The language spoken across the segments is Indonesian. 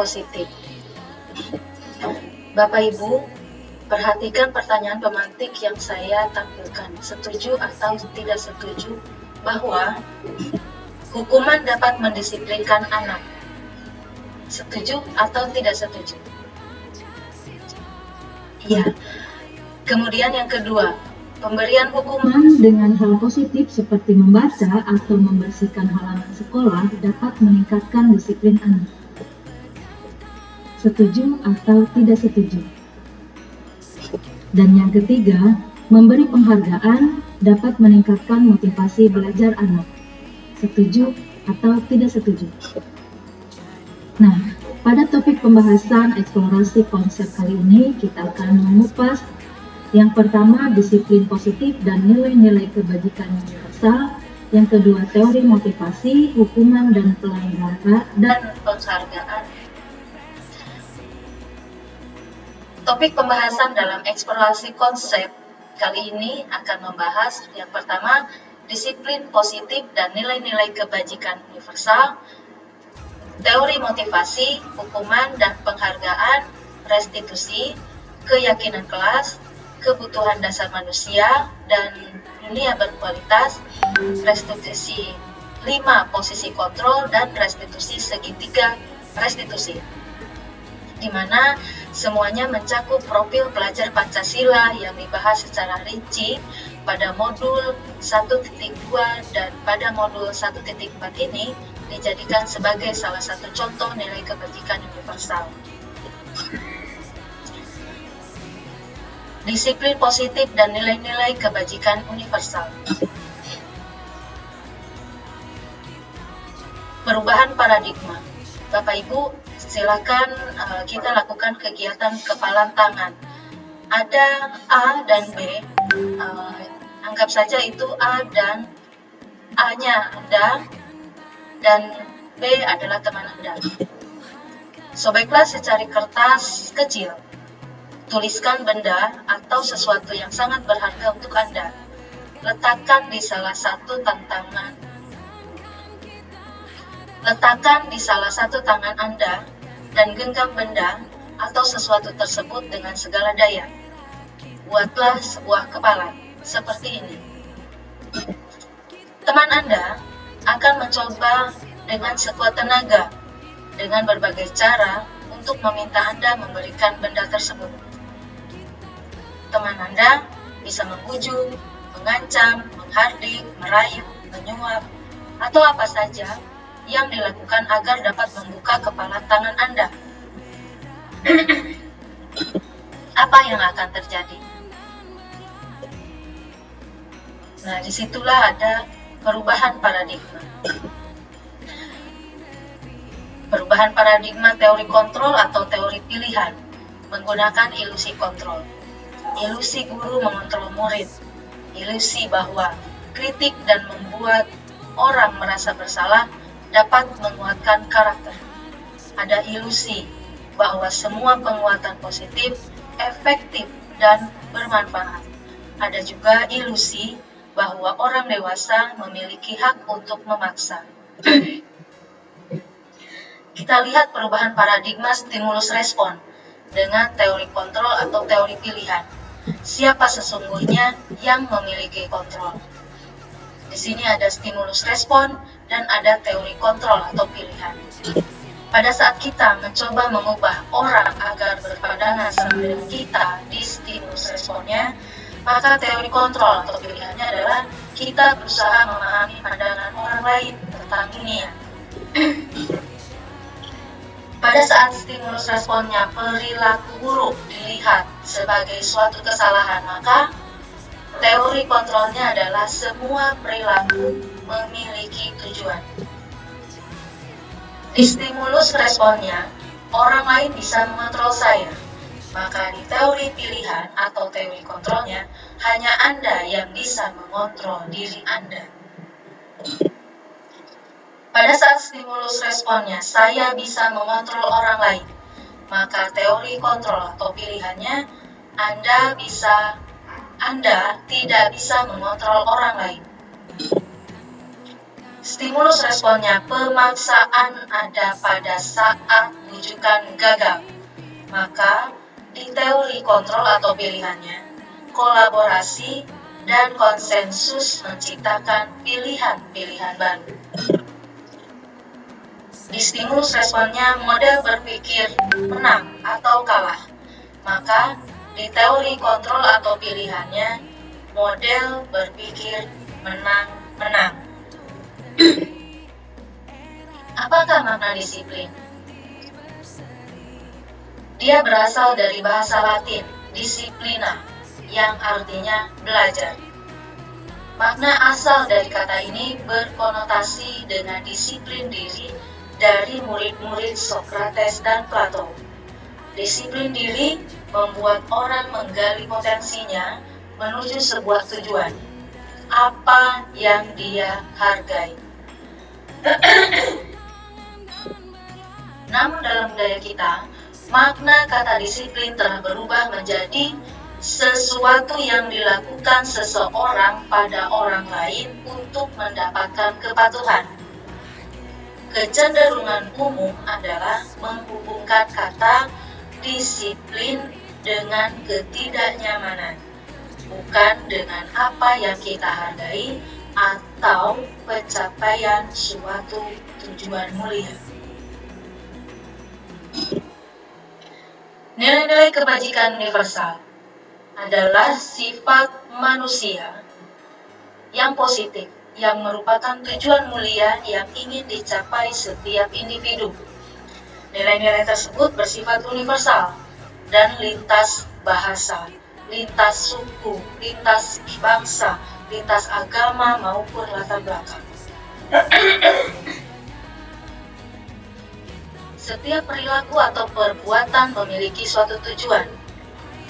positif. Bapak Ibu, perhatikan pertanyaan pemantik yang saya tampilkan. Setuju atau tidak setuju bahwa hukuman dapat mendisiplinkan anak? Setuju atau tidak setuju? Iya. Kemudian yang kedua, pemberian hukuman dengan hal positif seperti membaca atau membersihkan halaman sekolah dapat meningkatkan disiplin anak. Setuju atau tidak setuju? Dan yang ketiga, memberi penghargaan dapat meningkatkan motivasi belajar anak. Setuju atau tidak setuju? Nah, pada topik pembahasan eksplorasi konsep kali ini, kita akan mengupas yang pertama, disiplin positif dan nilai-nilai kebajikan universal. Yang kedua, teori motivasi, hukuman dan pelanggaran dan penghargaan. Topik pembahasan dalam eksplorasi konsep kali ini akan membahas yang pertama, disiplin positif dan nilai-nilai kebajikan universal, teori motivasi, hukuman dan penghargaan, restitusi, keyakinan kelas, kebutuhan dasar manusia, dan dunia berkualitas, restitusi 5 posisi kontrol, dan restitusi segitiga restitusi, di mana semuanya mencakup profil pelajar Pancasila yang dibahas secara rinci pada modul 1.2 dan pada modul 1.4 ini dijadikan sebagai salah satu contoh nilai kebajikan universal. Disiplin positif dan nilai-nilai kebajikan universal. Perubahan paradigma. Bapak Ibu, silakan kita lakukan kegiatan kepalan tangan. Ada A dan B, anggap saja itu A dan A-nya Anda dan B adalah teman Anda. Sobeklah secari kertas kecil. Tuliskan benda atau sesuatu yang sangat berharga untuk Anda. Letakkan di salah satu tangan Anda dan genggam benda atau sesuatu tersebut dengan segala daya. Buatlah sebuah kepala seperti ini. Teman Anda akan mencoba dengan sekuat tenaga dengan berbagai cara untuk meminta Anda memberikan benda tersebut. Teman Anda bisa membujuk, mengancam, menghardik, merayu, menyuap, atau apa saja yang dilakukan agar dapat membuka kepala tangan Anda. Apa yang akan terjadi? Nah, disitulah ada perubahan paradigma. Perubahan paradigma teori kontrol atau teori pilihan menggunakan ilusi kontrol. Ilusi guru mengontrol murid, ilusi bahwa kritik dan membuat orang merasa bersalah dapat menguatkan karakter. Ada ilusi bahwa semua penguatan positif efektif dan bermanfaat. Ada juga ilusi bahwa orang dewasa memiliki hak untuk memaksa. Kita lihat perubahan paradigma stimulus respon dengan teori kontrol atau teori pilihan. Siapa sesungguhnya yang memiliki kontrol? Di sini ada stimulus respon dan ada teori kontrol atau pilihan. Pada saat kita mencoba mengubah orang agar berpandangan sama dengan kita di stimulus responnya, maka teori kontrol atau pilihannya adalah kita berusaha memahami pandangan orang lain tentang dunia. Pada saat stimulus responnya perilaku buruk dilihat sebagai suatu kesalahan, maka teori kontrolnya adalah semua perilaku memiliki tujuan. Di stimulus responnya, orang lain bisa mengontrol saya. Maka di teori pilihan atau teori kontrolnya, hanya Anda yang bisa mengontrol diri Anda. Pada saat stimulus responnya, saya bisa mengontrol orang lain. Maka teori kontrol atau pilihannya, Anda tidak bisa mengontrol orang lain. Stimulus responnya pemaksaan ada pada saat rujukan gagal. Maka di teori kontrol atau pilihannya, kolaborasi dan konsensus menciptakan pilihan-pilihan baru. Di stimulus responnya model berpikir menang atau kalah. Maka di teori kontrol atau pilihannya, model berpikir menang-menang. Apakah makna disiplin? Dia berasal dari bahasa Latin, disciplina, yang artinya belajar. Makna asal dari kata ini berkonotasi dengan disiplin diri dari murid-murid Sokrates dan Plato. Disiplin diri membuat orang menggali potensinya menuju sebuah tujuan, apa yang dia hargai. Namun dalam budaya kita, makna kata disiplin telah berubah menjadi sesuatu yang dilakukan seseorang pada orang lain untuk mendapatkan kepatuhan. Kecenderungan umum adalah menghubungkan kata disiplin dengan ketidaknyamanan, bukan dengan apa yang kita hargai atau pencapaian suatu tujuan mulia. Nilai-nilai kebajikan universal adalah sifat manusia yang positif, yang merupakan tujuan mulia yang ingin dicapai setiap individu. Nilai-nilai tersebut bersifat universal dan lintas bahasa, lintas suku, lintas bangsa, lintas agama maupun latar belakang. Setiap perilaku atau perbuatan memiliki suatu tujuan.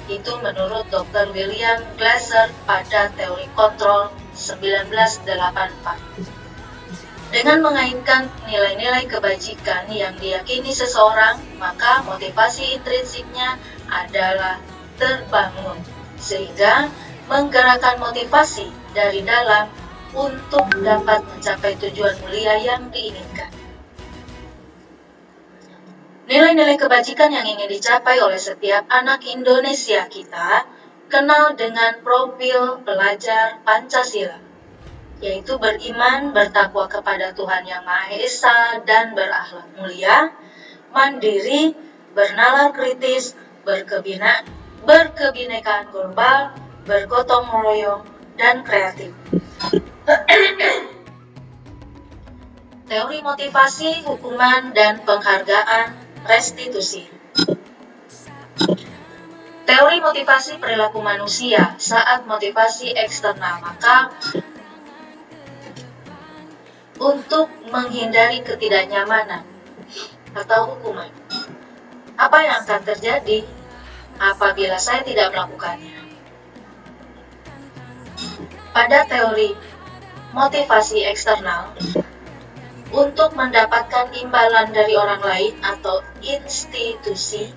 Itu menurut Dr. William Glasser pada teori kontrol 1984. Dengan mengaitkan nilai-nilai kebajikan yang diyakini seseorang, maka motivasi intrinsiknya adalah terbangun, sehingga menggerakkan motivasi dari dalam untuk dapat mencapai tujuan mulia yang diinginkan. Nilai-nilai kebajikan yang ingin dicapai oleh setiap anak Indonesia kita kenal dengan profil pelajar Pancasila, yaitu beriman, bertakwa kepada Tuhan Yang Maha Esa dan berakhlak mulia, mandiri, bernalar kritis, berkebinekaan global, bergotong royong, dan kreatif. Teori motivasi, hukuman, dan penghargaan restitusi. Teori motivasi perilaku manusia saat motivasi eksternal, maka untuk menghindari ketidaknyamanan atau hukuman. Apa yang akan terjadi apabila saya tidak melakukannya? Pada teori motivasi eksternal, untuk mendapatkan imbalan dari orang lain atau institusi,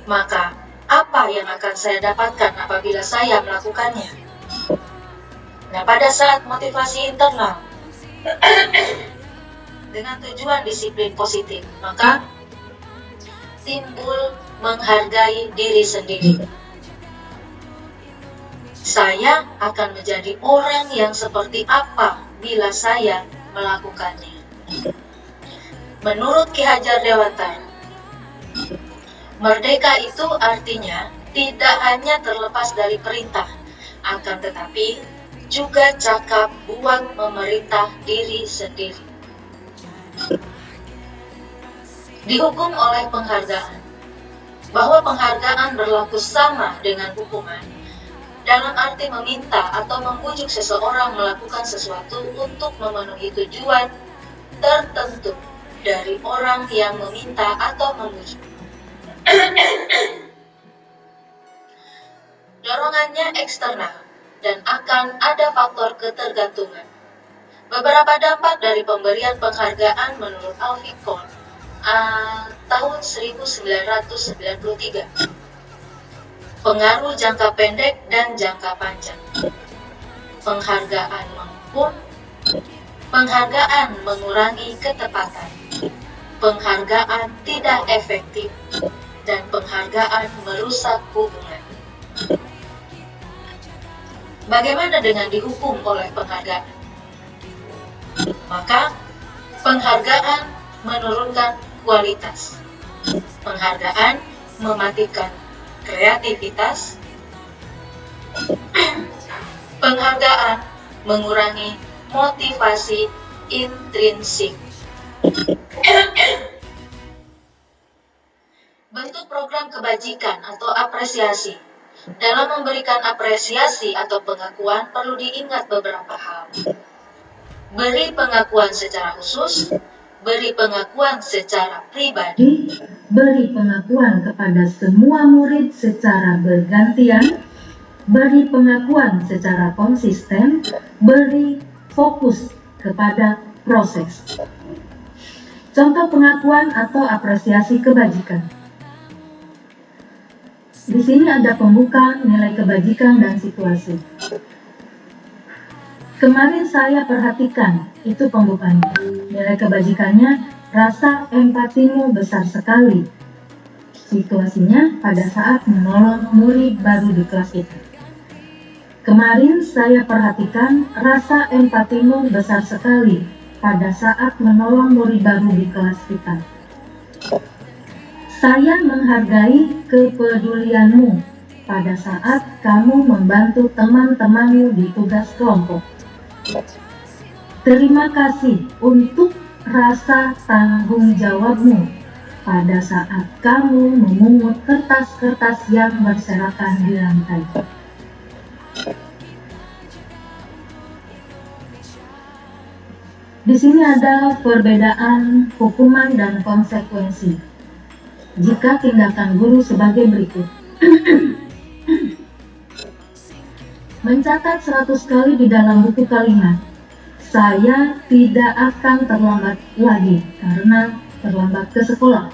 maka apa yang akan saya dapatkan apabila saya melakukannya? Nah, pada saat motivasi internal dengan tujuan disiplin positif, maka timbul menghargai diri sendiri. Saya akan menjadi orang yang seperti apa bila saya melakukannya. Menurut Ki Hajar Dewantara, merdeka itu artinya tidak hanya terlepas dari perintah, akan tetapi juga cakap buat memerintah diri sendiri. Dihukum oleh penghargaan, bahwa penghargaan berlaku sama dengan hukuman, dalam arti meminta atau membujuk seseorang melakukan sesuatu untuk memenuhi tujuan tertentu dari orang yang meminta atau membujuk. Dorongannya eksternal dan akan ada faktor ketergantungan. Beberapa dampak dari pemberian penghargaan menurut Alvin Kohn tahun 1993. Pengaruh jangka pendek dan jangka panjang. Penghargaan pun penghargaan mengurangi ketepatan, penghargaan tidak efektif, dan penghargaan merusak hubungan. Bagaimana dengan dihukum oleh penghargaan? Maka, penghargaan menurunkan kualitas. Penghargaan mematikan kreativitas. Penghargaan mengurangi motivasi intrinsik. Bentuk program kebajikan atau apresiasi. Dalam memberikan apresiasi atau pengakuan perlu diingat beberapa hal. Beri pengakuan secara khusus, beri pengakuan secara pribadi, beri pengakuan kepada semua murid secara bergantian, beri pengakuan secara konsisten, beri fokus kepada proses. Contoh pengakuan atau apresiasi kebajikan. Di sini ada pembuka, nilai kebajikan, dan situasi. Kemarin saya perhatikan, itu pembukanya. Nilai kebajikannya, rasa empatimu besar sekali. Situasinya pada saat menolong murid baru di kelas kita. Kemarin saya perhatikan, rasa empatimu besar sekali pada saat menolong murid baru di kelas kita. Saya menghargai kepedulianmu pada saat kamu membantu teman-temanmu di tugas kelompok. Terima kasih untuk rasa tanggung jawabmu pada saat kamu memungut kertas-kertas yang berserakan di lantai. Di sini ada perbedaan hukuman dan konsekuensi. Jika tindakan guru sebagai berikut. Mencatat 100 kali di dalam buku kalimat. Saya tidak akan terlambat lagi karena terlambat ke sekolah.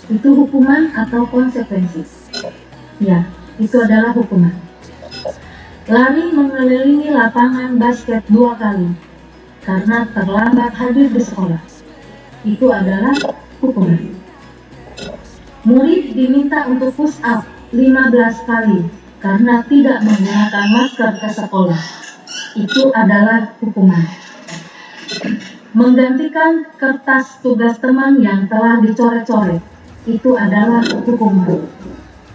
Itu hukuman atau konsekuensi? Ya, itu adalah hukuman. Lari mengelilingi lapangan basket 2 kali karena terlambat hadir di sekolah. Itu adalah hukuman. Murid diminta untuk push up 15 kali karena tidak menggunakan masker ke sekolah. Itu adalah hukuman. Menggantikan kertas tugas teman yang telah dicoret-coret. Itu adalah hukuman.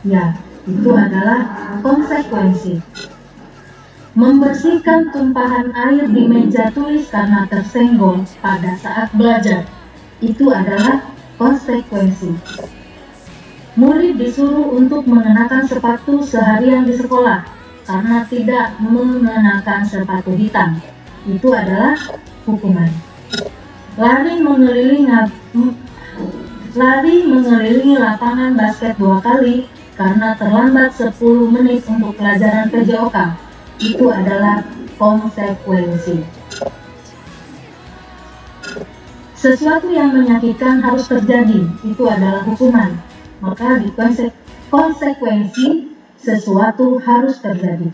Ya, itu adalah konsekuensi. Membersihkan tumpahan air di meja tulis karena tersenggol pada saat belajar. Itu adalah konsekuensi. Murid disuruh untuk mengenakan sepatu seharian di sekolah karena tidak mengenakan sepatu hitam. Itu adalah hukuman. Lari mengelilingi lapangan basket 2 kali karena terlambat 10 menit untuk pelajaran PJOK. Itu adalah konsekuensi. Sesuatu yang menyakitkan harus terjadi. Itu adalah hukuman. Maka di konsekuensi sesuatu harus terjadi.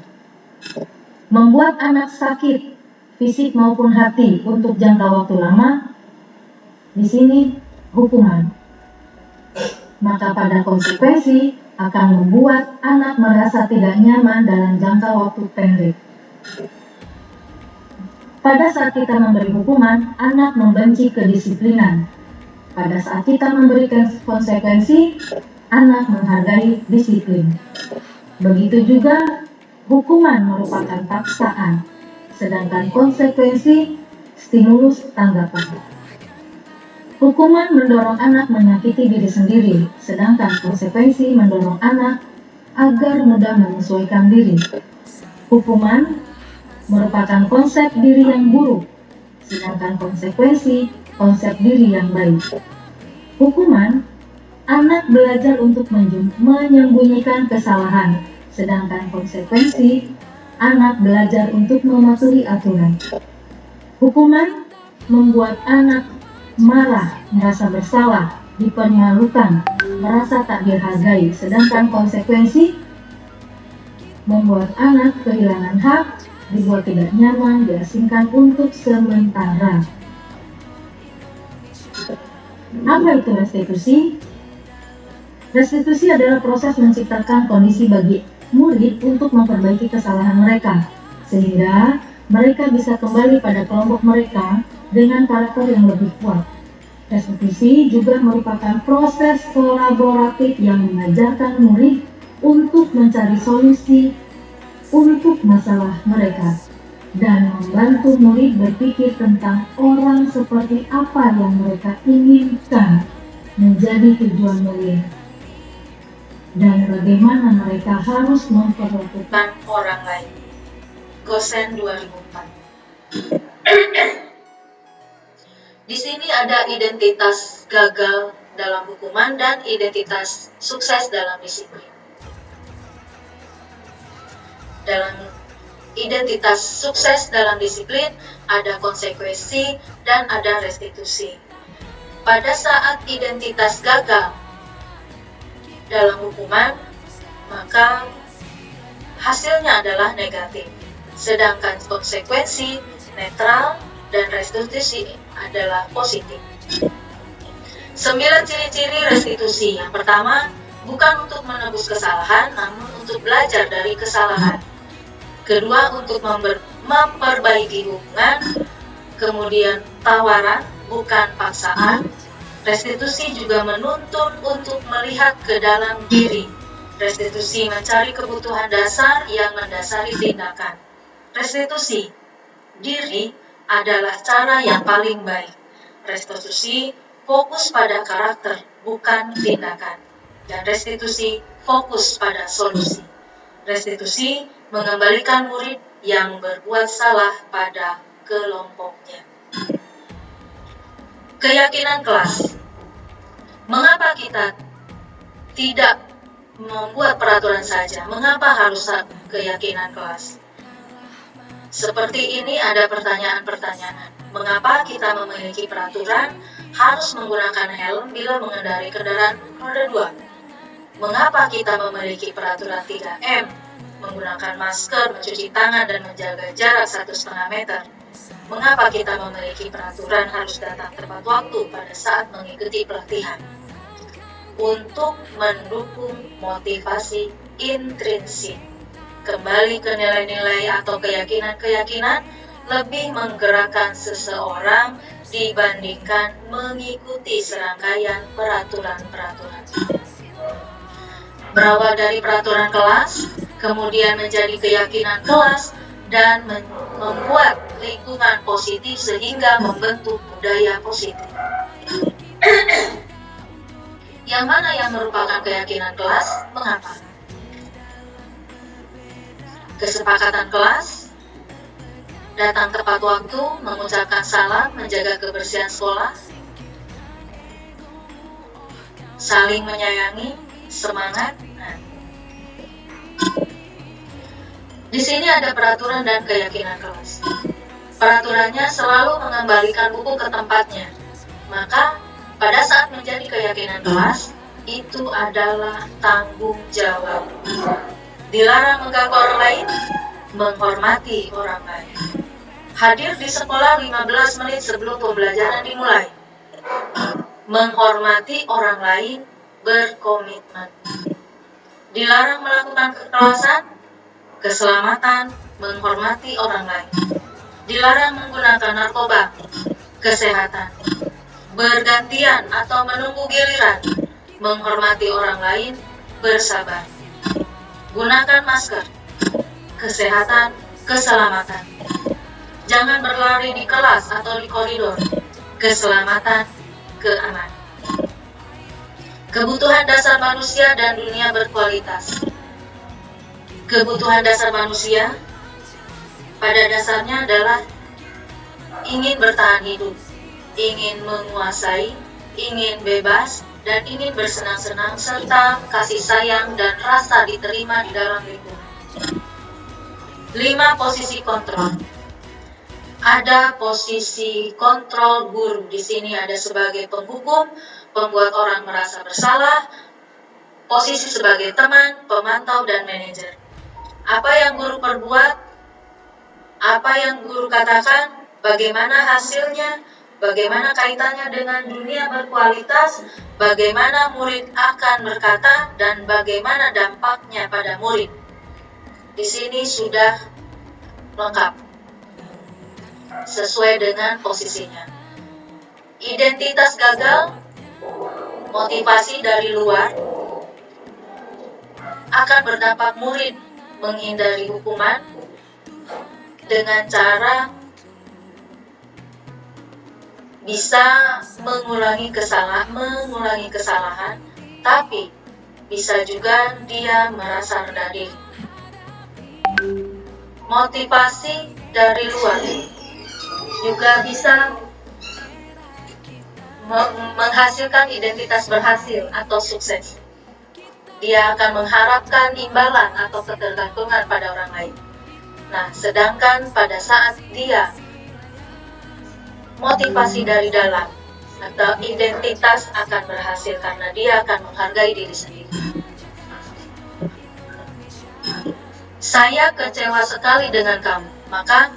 Membuat anak sakit, fisik maupun hati untuk jangka waktu lama, di sini hukuman. Maka pada konsekuensi akan membuat anak merasa tidak nyaman dalam jangka waktu pendek. Pada saat kita memberi hukuman, anak membenci kedisiplinan. Pada saat kita memberikan konsekuensi, anak menghargai disiplin. Begitu juga, hukuman merupakan paksaan, sedangkan konsekuensi stimulus tanggapan. Hukuman mendorong anak menyakiti diri sendiri, sedangkan konsekuensi mendorong anak agar mudah menyesuaikan diri. Hukuman merupakan konsep diri yang buruk, sedangkan konsekuensi konsep diri yang baik. Hukuman, anak belajar untuk menyembunyikan kesalahan, sedangkan konsekuensi, anak belajar untuk mematuhi aturan. Hukuman membuat anak marah, merasa bersalah, dipermalukan, merasa tak dihargai, sedangkan konsekuensi membuat anak kehilangan hak, dibuat tidak nyaman, diasingkan untuk sementara. Apa itu restitusi? Restitusi adalah proses menciptakan kondisi bagi murid untuk memperbaiki kesalahan mereka, sehingga mereka bisa kembali pada kelompok mereka dengan karakter yang lebih kuat. Restitusi juga merupakan proses kolaboratif yang mengajarkan murid untuk mencari solusi untuk masalah mereka dan membantu murid berpikir tentang orang seperti apa yang mereka inginkan menjadi tujuan murid dan bagaimana mereka harus memperlakukan orang lain. Gosen 2004. Di sini ada identitas gagal dalam hukuman dan identitas sukses dalam disiplin. Dalam identitas sukses dalam disiplin ada konsekuensi dan ada restitusi. Pada saat identitas gagal dalam hukuman, maka hasilnya adalah negatif. Sedangkan konsekuensi netral dan restitusi adalah positif. 9 ciri-ciri restitusi. Yang pertama, bukan untuk menebus kesalahan, namun untuk belajar dari kesalahan. Kedua, untuk memperbaiki hubungan. Kemudian, tawaran, bukan paksaan. Restitusi juga menuntun untuk melihat ke dalam diri. Restitusi mencari kebutuhan dasar yang mendasari tindakan. Restitusi diri adalah cara yang paling baik. Restitusi fokus pada karakter, bukan tindakan. Dan restitusi fokus pada solusi. Restitusi mengembalikan murid yang berbuat salah pada kelompoknya. Keyakinan kelas. Mengapa kita tidak membuat peraturan saja? Mengapa harus keyakinan kelas? Seperti ini ada pertanyaan-pertanyaan. Mengapa kita memiliki peraturan harus menggunakan helm bila mengendarai kendaraan roda 2? Mengapa kita memiliki peraturan 3M? Menggunakan masker, mencuci tangan, dan menjaga jarak 1,5 meter. Mengapa kita memiliki peraturan harus datang tepat waktu pada saat mengikuti pelatihan? Untuk mendukung motivasi intrinsik. Kembali ke nilai-nilai atau keyakinan-keyakinan lebih menggerakkan seseorang dibandingkan mengikuti serangkaian peraturan-peraturan. Berawal dari peraturan kelas, kemudian menjadi keyakinan kelas, dan membuat lingkungan positif sehingga membentuk budaya positif. Yang mana yang merupakan keyakinan kelas? Mengapa? Kesepakatan kelas, datang tepat waktu, mengucapkan salam, menjaga kebersihan sekolah, saling menyayangi, semangat. Di sini ada peraturan dan keyakinan kelas. Peraturannya selalu mengembalikan buku ke tempatnya. Maka, pada saat menjadi keyakinan kelas, itu adalah tanggung jawab. Dilarang mengganggu orang lain, menghormati orang lain. Hadir di sekolah 15 menit sebelum pembelajaran dimulai. Menghormati orang lain, berkomitmen. Dilarang melakukan kekerasan, keselamatan, menghormati orang lain. Dilarang menggunakan narkoba, kesehatan. Bergantian atau menunggu giliran, menghormati orang lain, bersabar. Gunakan masker, kesehatan, keselamatan. Jangan berlari di kelas atau di koridor, keselamatan, keamanan. Kebutuhan dasar manusia dan dunia berkualitas. Kebutuhan dasar manusia pada dasarnya adalah ingin bertahan hidup, ingin menguasai, ingin bebas, dan ingin bersenang-senang, serta kasih sayang dan rasa diterima di dalam lingkungan. 5 posisi kontrol. Ada posisi kontrol guru. Di sini ada sebagai penghukum, pembuat orang merasa bersalah, posisi sebagai teman, pemantau, dan manajer. Apa yang guru perbuat apa yang guru katakan, bagaimana hasilnya, bagaimana kaitannya dengan dunia berkualitas, bagaimana murid akan berkata, dan bagaimana dampaknya pada murid. Di sini sudah lengkap, sesuai dengan posisinya. Identitas gagal, motivasi dari luar, akan berdampak murid menghindari hukuman dengan cara bisa mengulangi kesalahan, tapi bisa juga dia merasa rendah diri. Motivasi dari luar juga bisa menghasilkan identitas berhasil atau sukses. Dia akan mengharapkan imbalan atau ketergantungan pada orang lain. Nah, sedangkan pada saat dia motivasi dari dalam atau identitas akan berhasil karena dia akan menghargai diri sendiri. Saya kecewa sekali dengan kamu, maka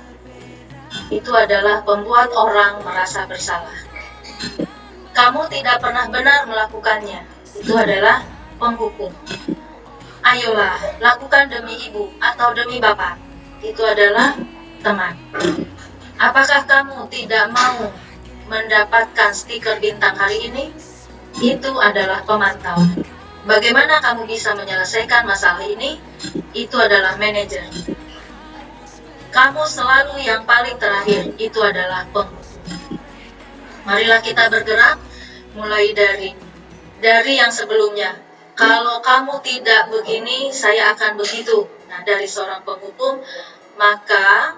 itu adalah membuat orang merasa bersalah. Kamu tidak pernah benar melakukannya, itu adalah penghukum. Ayolah, lakukan demi ibu atau demi bapak, itu adalah teman. Apakah kamu tidak mau mendapatkan stiker bintang hari ini? Itu adalah pemantau. Bagaimana kamu bisa menyelesaikan masalah ini? Itu adalah manajer. Kamu selalu yang paling terakhir, itu adalah penghukum. Marilah kita bergerak mulai dari yang sebelumnya. Kalau kamu tidak begini, saya akan begitu. Nah, dari seorang penghukum, maka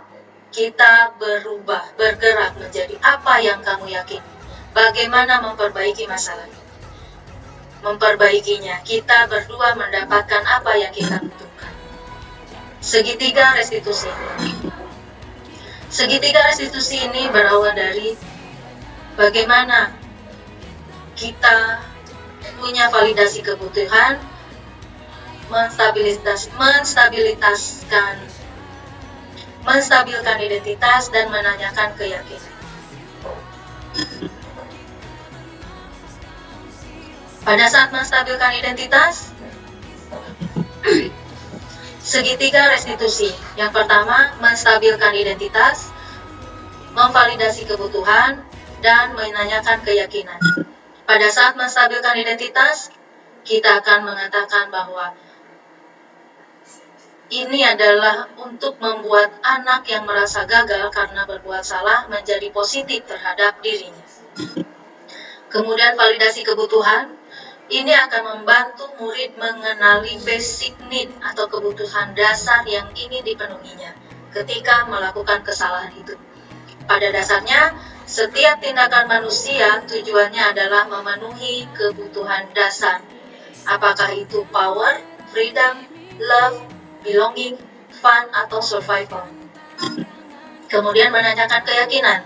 kita bergerak menjadi apa yang kamu yakin. Bagaimana memperbaiki masalah ini? Memperbaikinya, kita berdua mendapatkan apa yang kita butuhkan. Segitiga restitusi. Segitiga restitusi ini berawal dari bagaimana kita punya validasi kebutuhan, menstabilkan identitas, dan menanyakan keyakinan. Pada saat menstabilkan identitas, segitiga restitusi. Yang pertama, menstabilkan identitas, memvalidasi kebutuhan, dan menanyakan keyakinan. Pada saat menstabilkan identitas, kita akan mengatakan bahwa ini adalah untuk membuat anak yang merasa gagal karena berbuat salah menjadi positif terhadap dirinya. Kemudian validasi kebutuhan, ini akan membantu murid mengenali basic need atau kebutuhan dasar yang ingin dipenuhinya ketika melakukan kesalahan itu. Pada dasarnya, setiap tindakan manusia tujuannya adalah memenuhi kebutuhan dasar. Apakah itu power, freedom, love, belonging, fun, atau survival. Kemudian menanyakan keyakinan,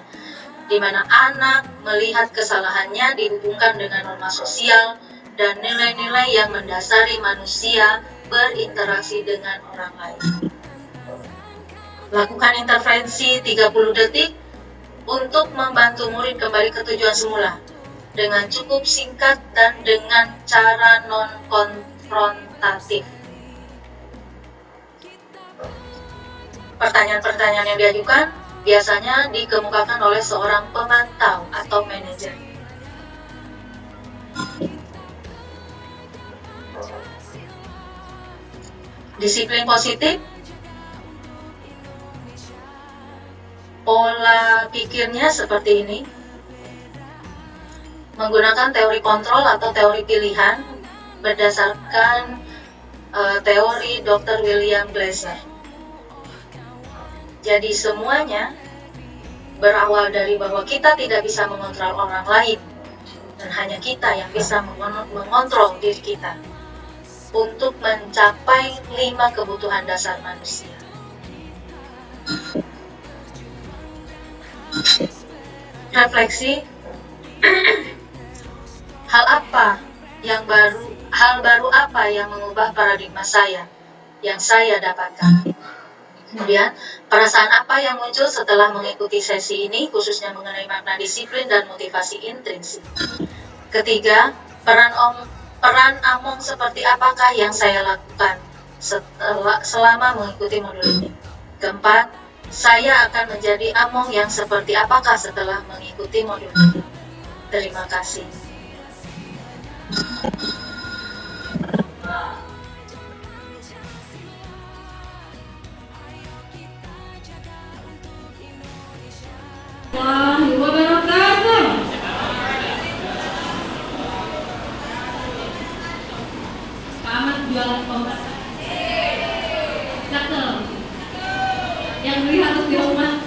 di mana anak melihat kesalahannya dihubungkan dengan norma sosial dan nilai-nilai yang mendasari manusia berinteraksi dengan orang lain. Lakukan intervensi 30 detik untuk membantu murid kembali ke tujuan semula dengan cukup singkat dan dengan cara non-konfrontatif. Pertanyaan-pertanyaan yang diajukan biasanya dikemukakan oleh seorang pemantau atau manajer. Disiplin positif, pola pikirnya seperti ini. Menggunakan teori kontrol atau teori pilihan berdasarkan teori Dr. William Glasser. Jadi semuanya berawal dari bahwa kita tidak bisa mengontrol orang lain, dan hanya kita yang bisa mengontrol diri kita untuk mencapai 5 kebutuhan dasar manusia. Refleksi, hal baru apa yang mengubah paradigma saya, yang saya dapatkan? Kemudian, perasaan apa yang muncul setelah mengikuti sesi ini, khususnya mengenai makna disiplin dan motivasi intrinsik. Ketiga, peran Among seperti apakah yang saya lakukan selama mengikuti modul ini. Keempat, saya akan menjadi Among yang seperti apakah setelah mengikuti modul ini. Terima kasih. Warahmatullahi wabarakatuh. Selamat jualan kompas. Cakep. Yang beli harus di rumah.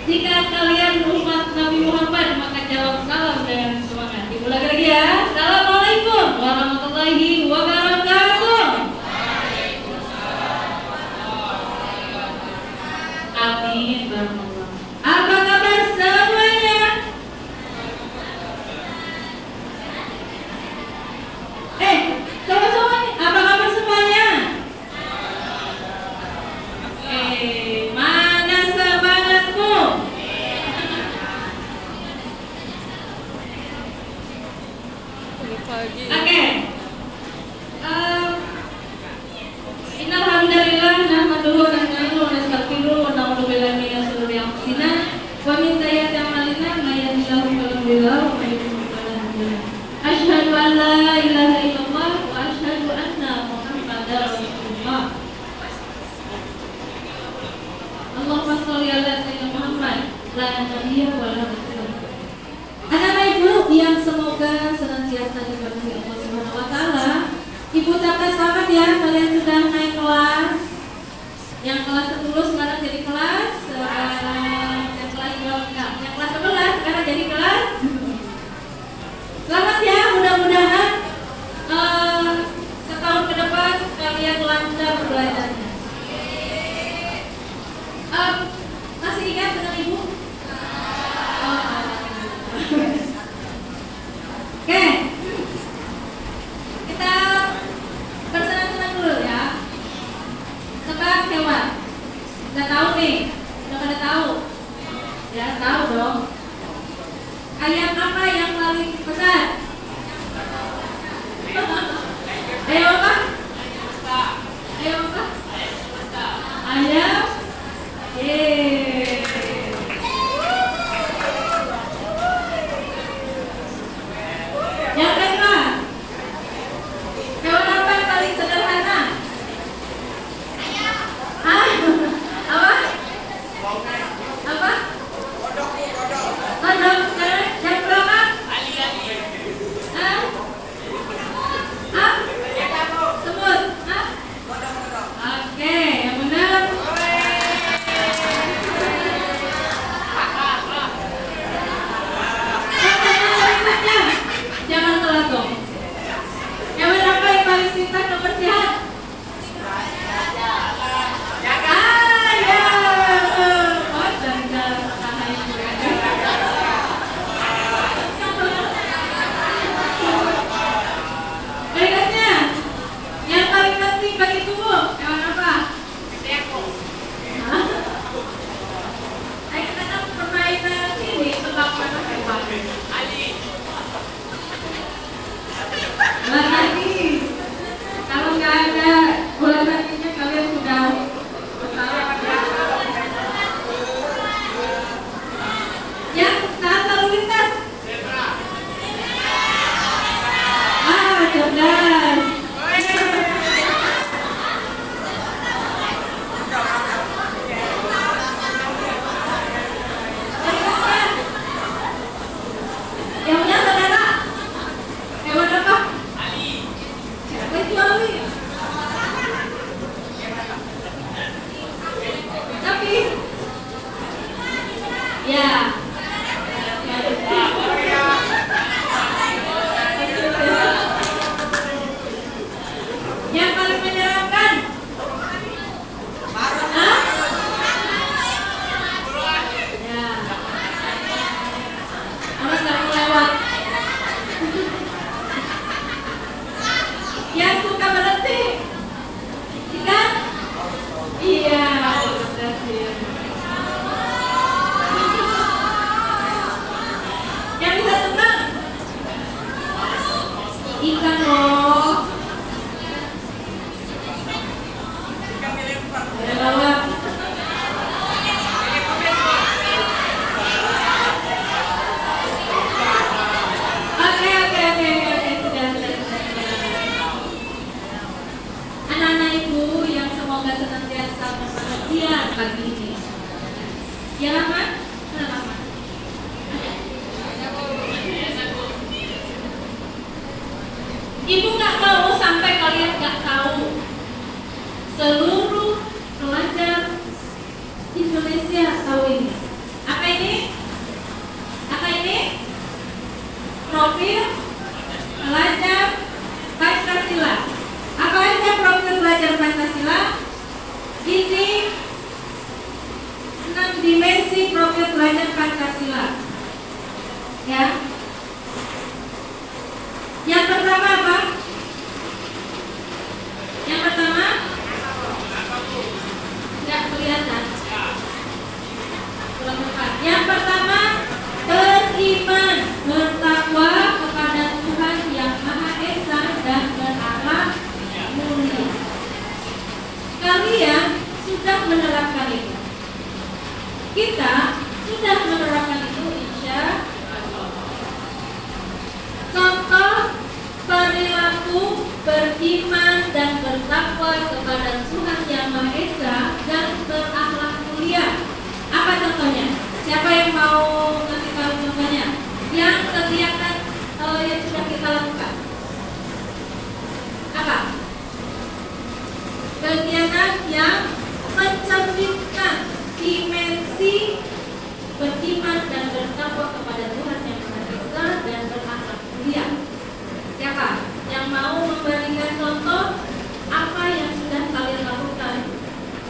Jika kalian umat Nabi Muhammad, maka jawab salam dengan semangat. Diulang lagi ya. Assalamualaikum warahmatullahi wabarakatuh. Amin. Apa kabar semuanya? Coba semuanya, apa kabar semuanya? Mana semangatmu? Oke. Innal hamdalillah nahmaduhu wa nasta'inuhu wa nastaghfiruh wa na'udzu billahi min shururi anfusina wa min sayyiati a'malina may yahdihillahu fala mudilla lahu wa may yudlil fala hadiya lahu. Asyhadu an la ilaha illallah wa asyhadu anna Muhammadar Rasulullah. Allahumma shalli ala sayyidina Muhammad la nabiyya wa la rasulullah. Anak-anak ibu yang semoga senantiasa diberkahi Allah Subhanahu wa taala. Ibu ucapkan selamat ya, kalian sudah naik kelas. Yang kelas 10 sekarang jadi kelas yang kelas 11 sekarang jadi kelas. Selamat ya, mudah-mudahan setahun ke depan kalian lancar belajarnya. Masih ingat dengan ibu? Oke. Kita bersenang-senang dulu ya. Tebak hewan. Udah tahu nih? Udah pada tahu? Ya, tahu dong. Ayam apa yang paling besar? Ayam apa? Ayam apa? Ayam. Yang kedua, hewan apa yang paling sederhana? Apa? Apa? Kodok. Yang berapa? perhatian pagi ini. Ya Rahman? Mana Rahman? Ibu nggak mau sampai kalian nggak tahu seluruh pelajar Indonesia tahu ini. Apa ini? Apa ini? Profil pelajar Pancasila. Apa aja profil pelajar Pancasila? Ini 6 dimensi profil pelajar Pancasila. Ya. Yang pertama apa? Yang pertama nggak kelihatan. Yang pertama beriman, bertakwa kepada Tuhan yang Maha Esa dan berakhlak mulia. Kalian sudah menerapkan itu. Kita sudah menerapkan itu, insya Allah. Contoh perilaku beriman dan bertakwa kepada Tuhan yang Maha Esa dan berakhlak mulia. Apa contohnya? Siapa yang mau ngasih tahu contohnya? Yang kegiatan yang sudah kita lakukan. Apa? Kegiatan yang mencerminkan dimensi beriman dan bertakwa kepada Tuhan yang Maha Esa dan berakhlak mulia. Siapa yang mau memberikan contoh apa yang sudah kalian lakukan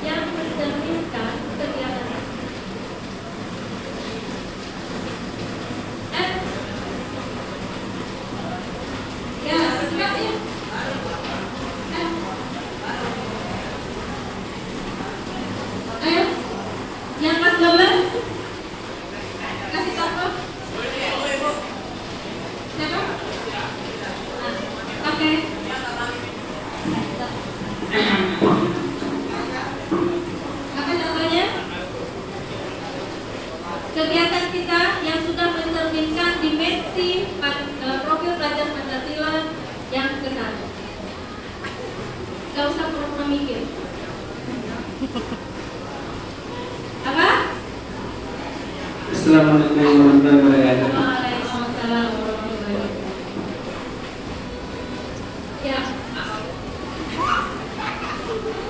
yang mencerminkan kegiatan itu? Ya, siap ya. Ayo, yang kelas 12 kasih contoh. Siapa? Oke. Apa contohnya? Kegiatan kita yang sudah mencerminkan dimensi profil pelajar Pancasila yang ke-1. Gak usah pura-pura mikir. Apa? Assalamualaikum warahmatullahi wabarakatuh. Waalaikumsalam warahmatullahi wabarakatuh. Ya.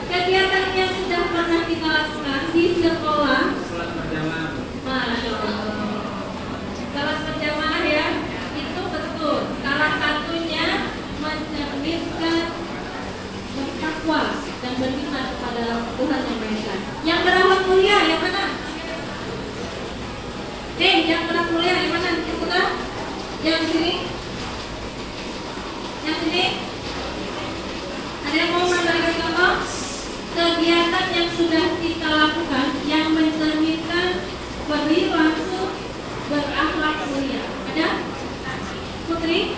Kegiatan yang sudah pernah kita lakukan di sekolah. Masya Allah. Salat berjamaah ya, itu betul. Salah satunya mencerminkan bertakwa dan beriman kepada Tuhan yang Maha Esa. Yang berakhlak mulia yang mana? Yang berakhlak mulia yang mana? Putra? Yang sini? Yang sini? Ada yang mau memberikan contoh? Kegiatan yang sudah kita lakukan yang mencerminkan perilaku berakhlak mulia. Ada? Putri?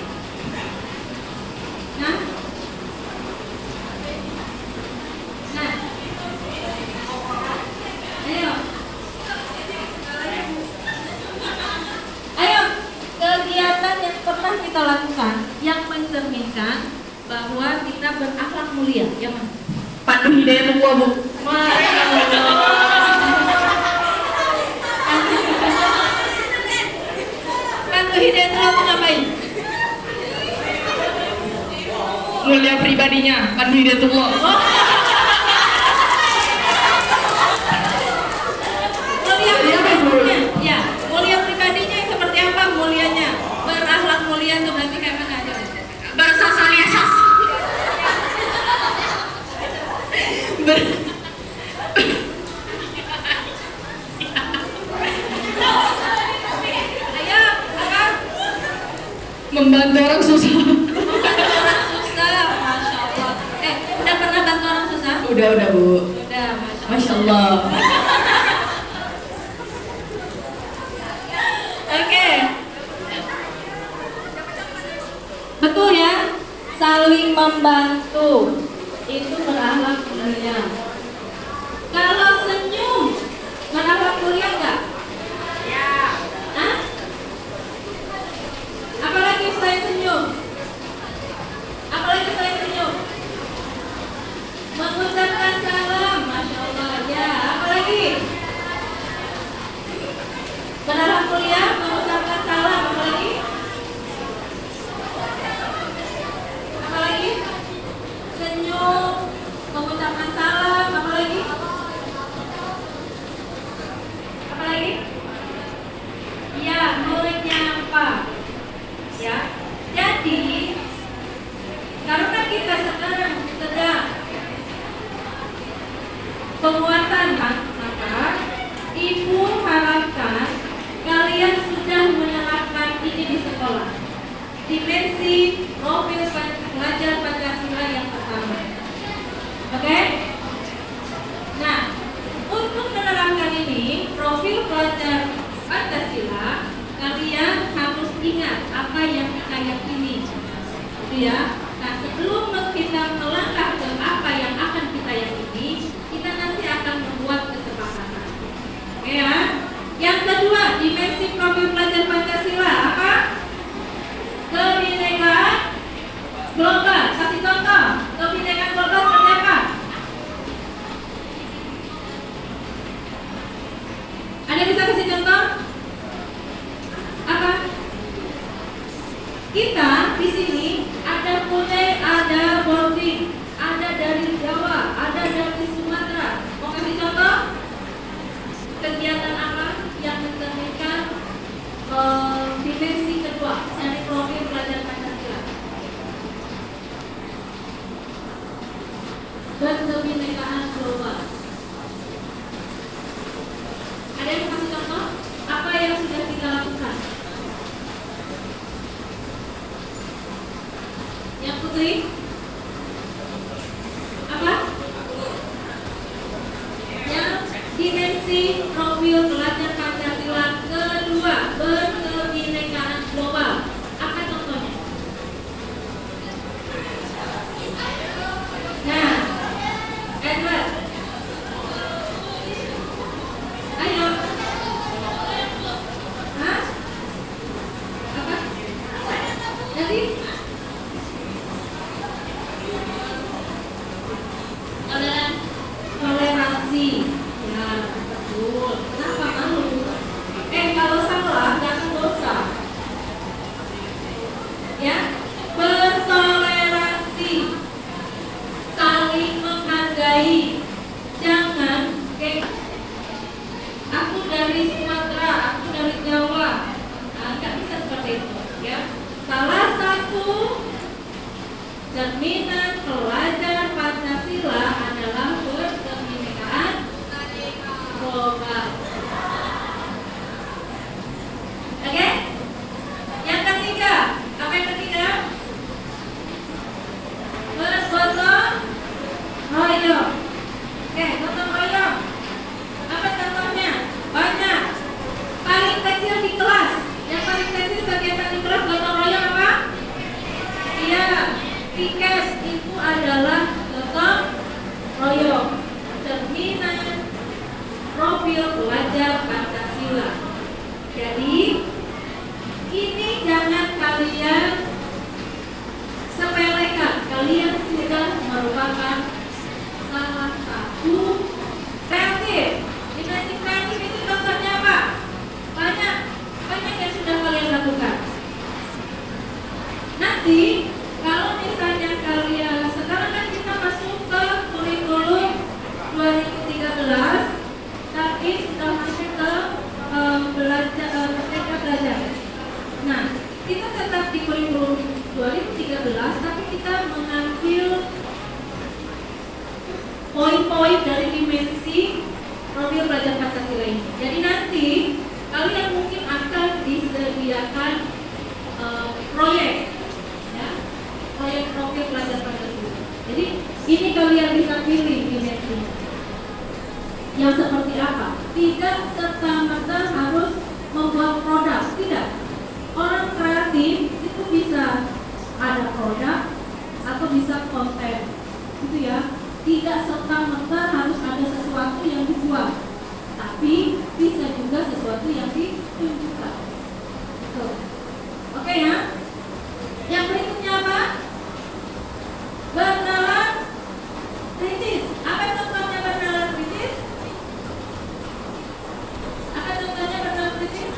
Nah? Nah? Ayo. Ayo. Kegiatan yang pernah kita lakukan yang mencerminkan bahwa kita berakhlak mulia. Yang mana? Pandu Hidayatullah, Bu. Masya Allah. Pandu Hidayatullah mau ngapain? Mulia pribadinya, Pandu Hidayatullah. Mulia pribadinya, ya. Mulia pribadinya yang seperti apa mulianya? Berakhlak mulia itu berarti kayak mana aja? Bersosialisasi. Ayo, apa? Membantu orang susah. Membantu orang susah, masya Allah. Udah pernah bantu orang susah? Udah Bu. Udah, Masya Allah. Oke. Betul ya? Saling membantu itu berakhlak mulia. Kalau senyum berakhlak mulia enggak? Ya. Hah? Apalagi selain senyum? Apalagi selain senyum? Mengucapkan salam, masya Allah ya. pelajar Pancasila, kalian harus ingat apa yang kita yakini, gitu ya. Nah, sebelum kita melangkah ke apa yang akan kita yakini, kita nanti akan membuat kesepakatan. Oke ya. Yang kedua, dimensi profil pelajar Pancasila apa? Kebinekaan global. Kasih contoh, kebinekaan global seperti apa? Ada bisa kasih contoh? Apa? Kita di sini ada Pune, ada boarding, ada dari Jawa, ada dari Sumatera. Mau kasih contoh? Kegiatan apa yang mencerminkan dimensi kedua dari profil pelajar Pancasila? Berkebinekaan global. Ada yang kasih contoh? Apa yang sudah kita lakukan? Yang putri? Apa? Yang dimensi profil pelajar Pancasila kedua, berkebinekaan global. Apa contohnya? Nah, Edward, ayo. Hah? Apa? Jadi? Toleransi. Ya, betul. Kenapa malu? Kalau salah jangan dosa. Ya, bertoleransi, saling menghargai. Jangan aku dari Sumatera, aku dari Jawa. Nah, nggak bisa seperti itu, ya. Salah satu cerminan pelajar Pancasila adalah berkebinekaan global. Oke? Yang ketiga, apa yang ketiga? Bergotong royong. Oke, gotong royong. Apa contohnya? Banyak. Paling kecil di kelas. Yang paling kecil kegiatan di kelas gotong royong apa? Iya. Pikes itu adalah gotong royong, cerminan profil pelajar Pancasila. Jadi ini jangan kalian sepelekan. Kalian sudah merupakan salah satu kreatif. Dimensi kreatif itu contohnya apa? Banyak yang sudah kalian lakukan. Nanti kalau misalnya kalian, sekarang kan kita masuk ke kurikulum 2013, tapi sudah masuk ke Merdeka Belajar. Nah, kita tetap di kurikulum 2013, tapi kita mengambil poin-poin dari dimensi profil pelajar Pancasila ini. Jadi nanti kalian mungkin akan disediakan proyek, ya, proyek profil pelajar Pancasila. Jadi ini kalian bisa pilih dimensinya yang seperti apa. Tidak serta-merta harus membuat produk, tidak. Orang kreatif itu bisa ada produk atau bisa konten, gitu ya. Tidak serta-merta harus ada sesuatu yang dijual, tapi bisa juga sesuatu yang ditunjukkan. Oke ya. Yang berikutnya apa? Bernalar kritis. Apa contohnya bernalar kritis? Apa contohnya bernalar kritis?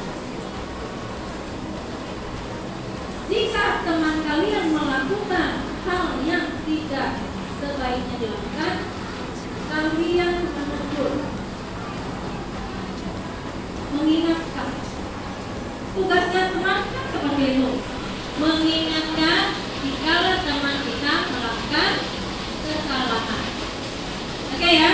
Jika teman kalian melakukan hal yang tidak sebaiknya dilakukan, kalian menegur, mengingatkan. Tugasnya teman kan seperti itu, mengingatkan jika teman kita melakukan kesalahan. Oke ya.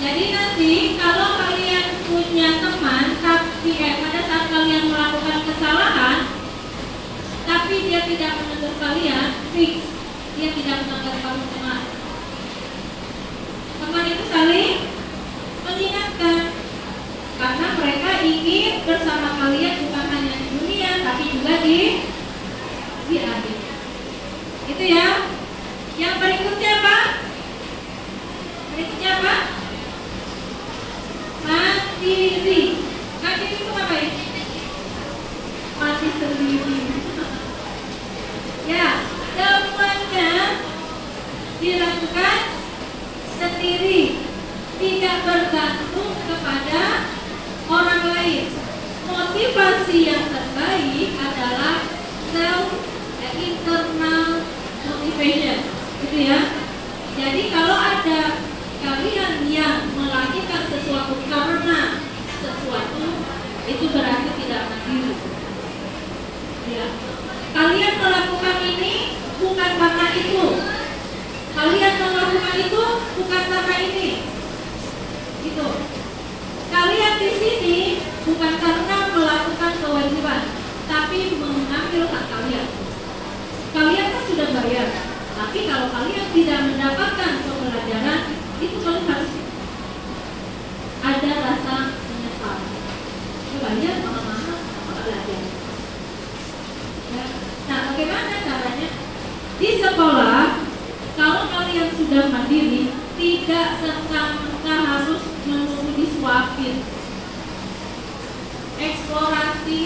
Jadi nanti kalau kalian punya teman tapi pada saat kalian melakukan kesalahan tapi dia tidak menegur kalian, fix dia tidak menganggap kamu teman. Teman itu saling mengingatkan. bergantung kepada orang lain. Motivasi yang terbaik adalah self internal motivation, gitu ya. Jadi kalau ada kalian yang melakukan sesuatu karena sesuatu, itu berarti tidak mandiri. Ya. Kalian melakukan ini bukan karena itu. Kalian melakukan itu bukan karena ini. Gitu. Kalian di sini bukan karena melakukan kewajiban, tapi mengambil hak kalian. Kalian kan sudah bayar, tapi kalau kalian tidak mendapatkan pembelajaran, itu kalian harus ada rasa menyesal. Bayar mahal-mahal, apa belajar? Ya. Nah, bagaimana caranya? Di sekolah, kalau kalian sudah mandiri, tidak serta-merta harus menunggu disuapin. Eksplorasi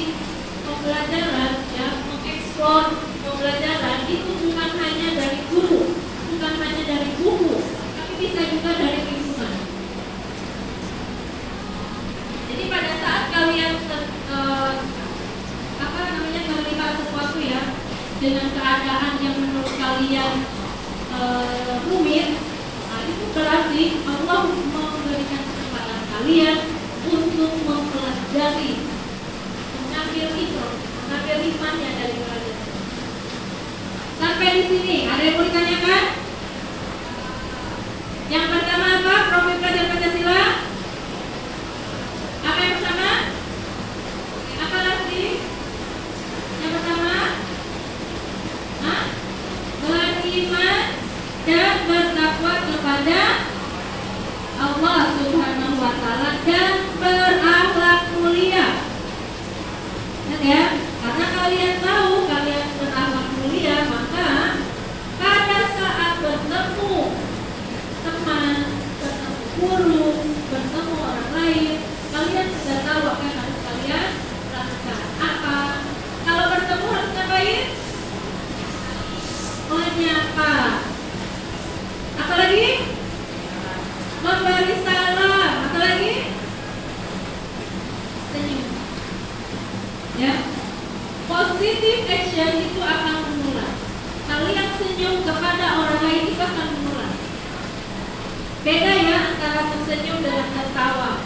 pembelajaran, ya, mengeksplor pembelajaran itu bukan hanya dari guru, bukan hanya dari buku, tapi bisa juga dari lingkungan. Jadi pada saat kalian melihat sesuatu ya dengan keadaan yang menurut kalian rumit, nah itu berarti Allah memberikan kesempatan kalian untuk mempelajari, mengambil hikmahnya dari pelajaran. Sampai di sini ada yang mau ditanyakan? Yang pertama apa? Profil pelajar Pancasila. Apa yang pertama? Apa lagi? Yang pertama? Beriman dan bertakwa kepada Allah Subhanahu wa Ta'ala dan berakhlak mulia. Ya, karena kalian tahu kalian berakhlak mulia, maka pada saat bertemu teman, bertemu guru, bertemu orang lain, kalian sudah tahu apa yang harus kalian lakukan. Apa? Kalau bertemu harus ngapain? Menyapa. Apa lagi? Memberi salam. Apa lagi? Senyum. Ya. Positive action itu akan menular. Kalian senyum kepada orang lain itu akan menular. Beda ya antara tersenyum dengan tertawa.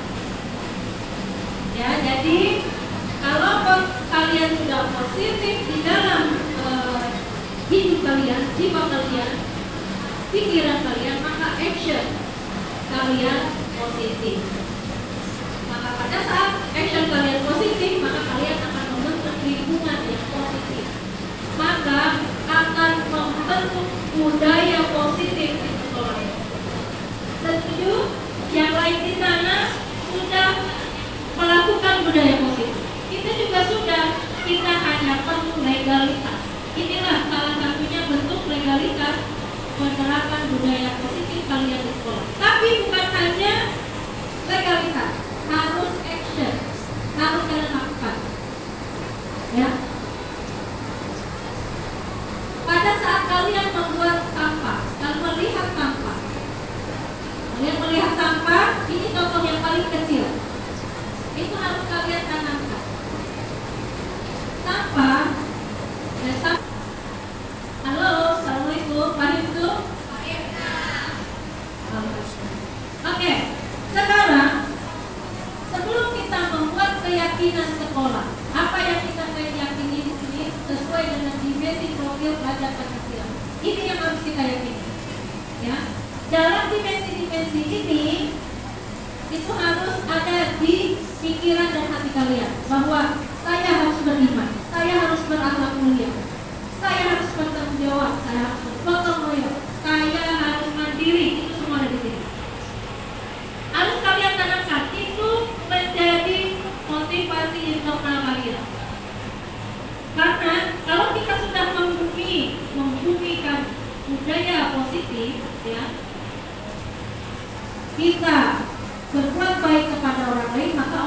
Ya, jadi kalau kalian sudah positif di dalam hidup kalian, jiwa kalian, pikiran kalian, maka action kalian positif. Maka pada saat action kalian positif, maka kalian akan membentuk lingkungan yang positif. Maka akan membentuk budaya positif di sekolah. Setuju? Yang lain di sana sudah melakukan budaya positif. Kita juga sudah, kita hanya perlu legalitas. Inilah salah satunya bentuk legalitas menerapkan budaya positif kalian di sekolah. Tapi bukan hanya legalitas, harus action, harus kalian lakukan. Ya. Pada saat kalian membuat sampah, kalian melihat sampah, ini contoh yang paling kecil. Itu harus kalian tanamkan. Sampah, ya, halo, assalamualaikum, paham itu? Oke, sekarang sebelum kita membuat keyakinan sekolah, apa yang kita yakini di sini sesuai dengan dimensi profil pelajar Pancasila. Ini yang harus kita yakini. Ya, dalam dimensi-dimensi ini itu harus ada di pikiran dan hati kalian bahwa saya harus beriman, saya harus berakhlak mulia, saya harus bertanggung jawab, saya harus bergotong royong, saya harus mandiri. Itu semua ada di sini. Harus kalian tanamkan, itu menjadi motivasi internal kalian. Karena kalau kita sudah membumikan budaya positif, ya, kita berbuat baik kepada orang lain, maka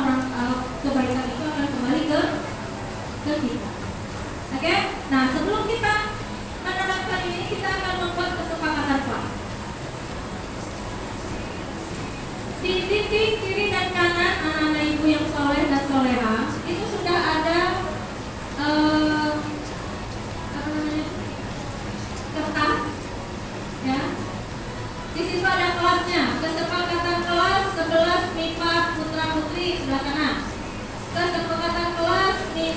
kebaikan itu akan kembali ke kita. Oke? Nah, sebelum kita menanamkan ini, kita akan membuat kesepakatan, Pak. Didik Kesepakatan kelas nih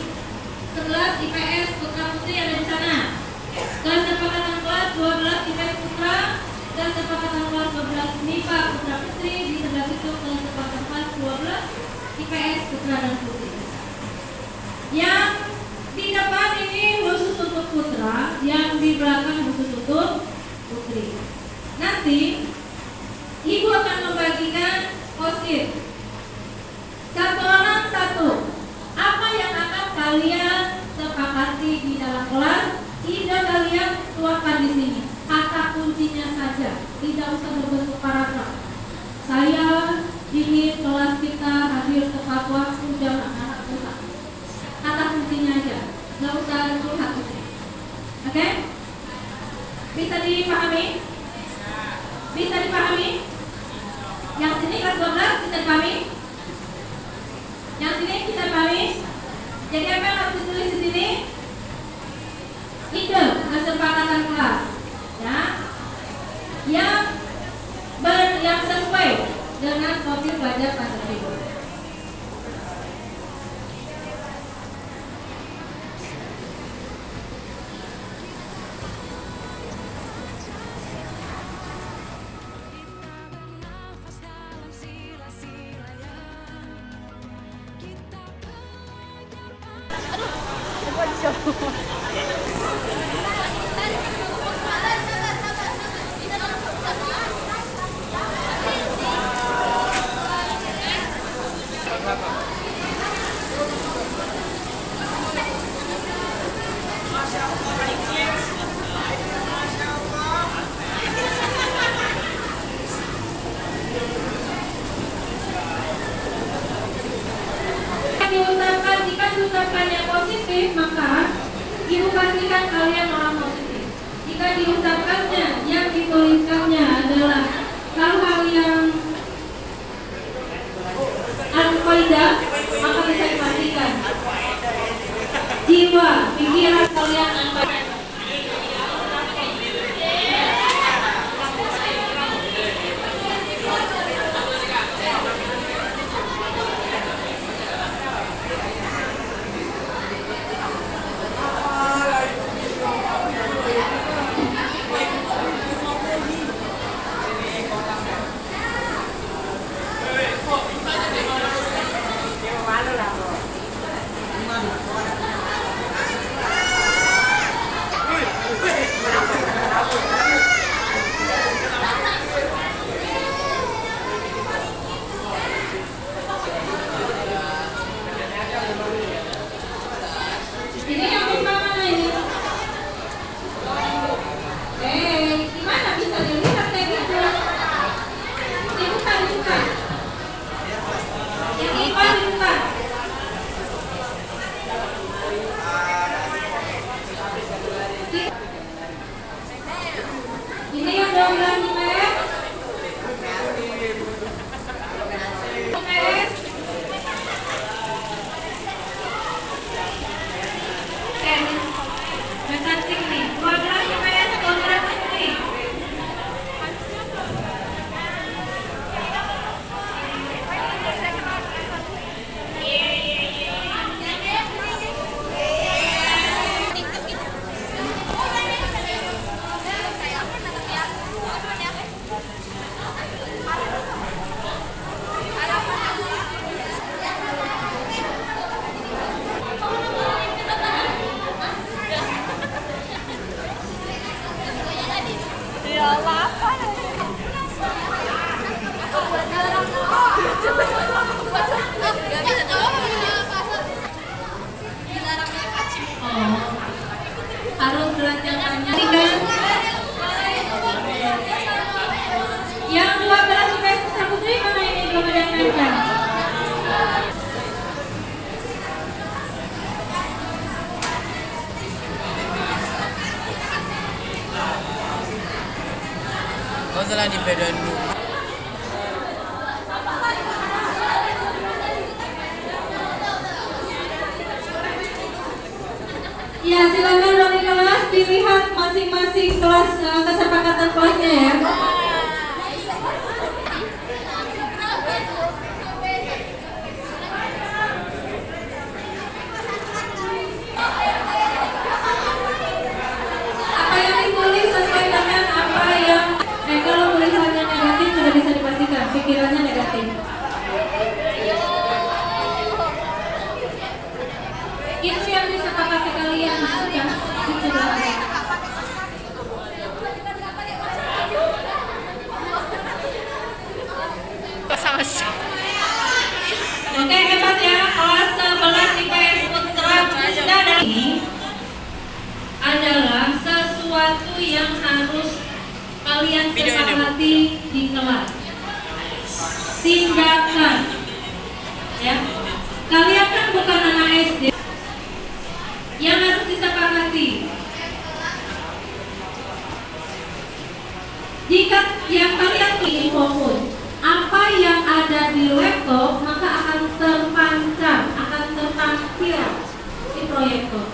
11 IPS Putra Putri ada di sana. Kesepakatan kelas 12 IPS Putra dan kesepakatan kelas 12 MIPA Putra Putri di sebelah situ. Kesepakatan kelas 12 IPS Putra dan Putri. Yang di depan ini khusus untuk putra, yang di belakang khusus untuk putri. Nanti ibu akan membagikan post-it. Satu orang satu. Apa yang akan kalian sepakati di dalam kelas, tidak kalian tuangkan di sini. Kata kuncinya saja, tidak usah berbentuk paragraf. Saya ingin kelas kita hadir tepat waktu jam anak-anak pusat. Kata kuncinya aja, nggak usah curhat. Oke? Bisa dipahami? Bisa dipahami? Yang sini kelas 12 bisa dipahami? Yang sini bisa dipahami? Jadi apa yang harus ditulis di sini? Ide kesepakatan kelas, ya, yang sesuai dengan profil pelajar pada ibu. Jika diucapkannya positif, maka ibu pastikan kalian orang positif. Jika diucapkannya, yang dituliskannya adalah hal-hal yang al-faidah, maka bisa dipastikan jiwa, pikiran kalian al-faidah. Ini yang pertama ini. Gimana bisa dilihat kayak gitu? Dibuka. Yang dibuka. Ini yang 12 IPS. Cantik nih, 12 IPS Putra Putri. Harus belanjakannya kan? Yang 12 IPS Putra Putri mana ini belum ada yang nempel? Kau salah di pedoan dulu. Ya, silakan dari kelas dilihat masing-masing kelas kesepakatan kelasnya ya. disepakati? Itu yang disepakati kalian sudah. Oke, hebat ya. Kelas 11 IPS Putra Pusda dan ini adalah sesuatu yang harus kalian sepakati di kelas. Tindakan, ya. Kalian kan bukan anak SD. Yang harus disepakati. Jika yang kalian ingin fokus apa yang ada di laptop, maka akan terpancar, akan tertampil di proyektor.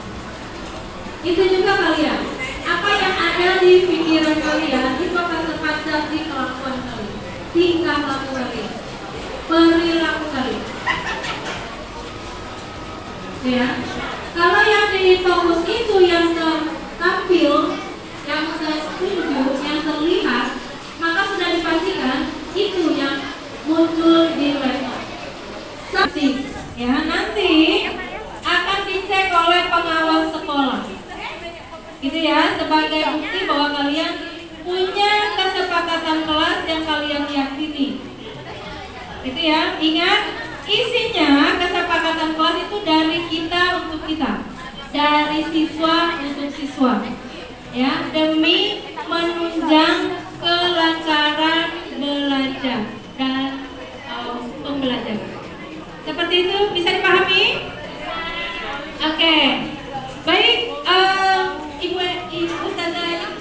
Itu juga kalian. Apa yang ada di pikiran kalian itu akan terpancar di kelakuan kalian, tingkah laku kalian, perilaku kalian. Ya. Kalau yang di fokus itu yang tertampil, yang tertunjuk, yang terlihat, maka sudah dipastikan itu yang muncul di laptop. Ya, nanti akan dicek oleh pengawas sekolah. Gitu ya, sebagai bukti bahwa kalian punya kesepakatan kelas yang kalian yakini. Itu ya, ingat isinya kesepakatan kelas itu dari kita untuk kita, dari siswa untuk siswa. Ya, demi menunjang kelancaran belajar dan pembelajaran. Seperti itu, bisa dipahami? Oke. Baik, Ibu Ustazah.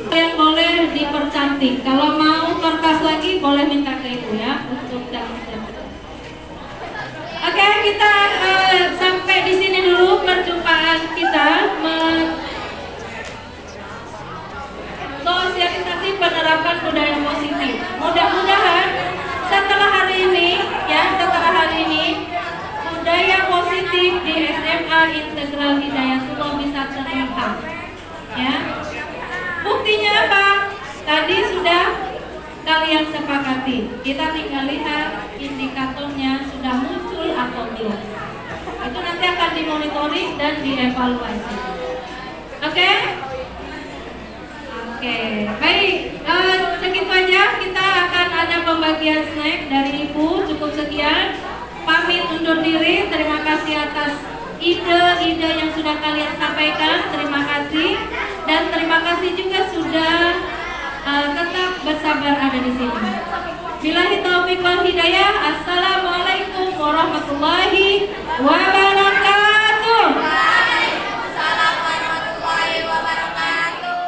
Yang boleh dipercantik. Kalau mau kertas lagi boleh minta ke Ibu ya untuk cantik. Oke, kita sampai di sini dulu perjumpaan kita sosialisasi penerapan budaya positif. Mudah-mudahan setelah hari ini budaya positif di SMA Integral Hidayatullah bisa terlihat. Ya. Buktinya apa? Tadi sudah kalian sepakati. Kita tinggal lihat indikatornya sudah muncul atau belum. Itu nanti akan dimonitoring dan dievaluasi. Oke? Oke, baik. Segitu aja. Kita akan ada pembagian snack dari Ibu. Cukup sekian. Pamit undur diri. Terima kasih atas ide-ide yang sudah kalian sampaikan. Terima kasih. Dan terima kasih juga sudah tetap bersabar ada di sini. Billahi taufiq wal hidayah. Assalamualaikum warahmatullahi wabarakatuh. Waalaikumsalam warahmatullahi wabarakatuh.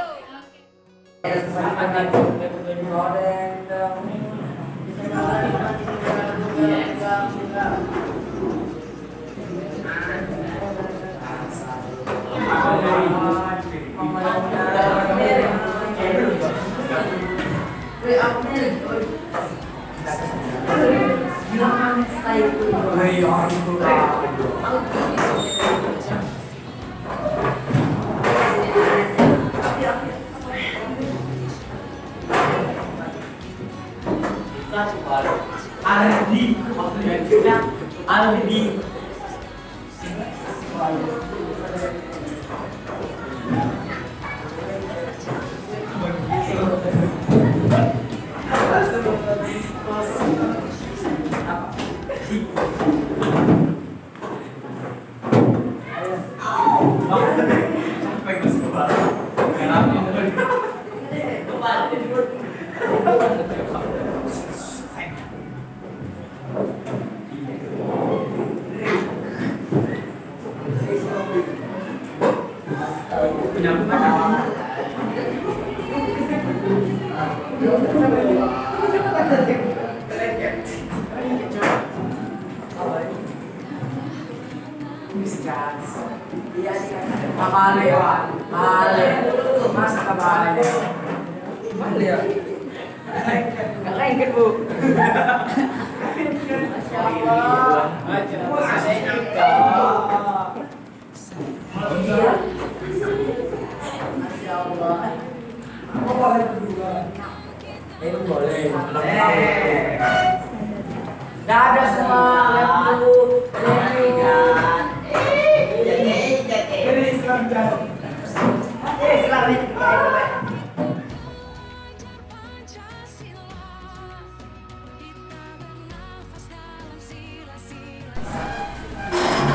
Dadah semua.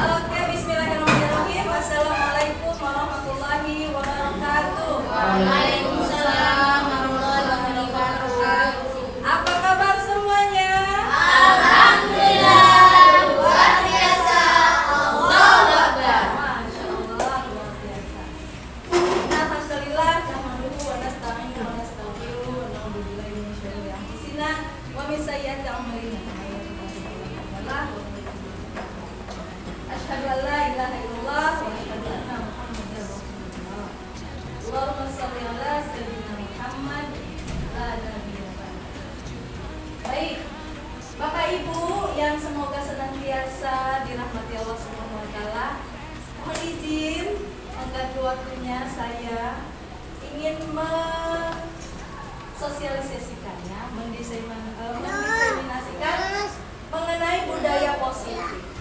Oke, bismillahirrahmanirrahim. Assalamualaikum warahmatullahi wabarakatuh. Waalaikumsalam warahmatullahi wabarakatuh. Apa kabar semuanya? Alhamdulillah, luar biasa. Allahu Akbar. Masya Allah, luar biasa. Alhamdulillah, nahmaduhu wa nasta'inu wa nastaghfiruh wa na'udzu billahi min syururi anfusina wa min sayyiati a'malina. Asyhadu an la ilaha illallah wa asyhadu anna Muhammadar Rasulullah. Allahumma shalli ala sayyidina Muhammad la nabiyya ba'da. Baik, Bapak Ibu yang semoga senantiasa dirahmati Allah Subhanahu wa taala, mohon izin mengganggu waktunya saya ingin mensosialisasikannya, mendiseminasikan mengenai budaya positif.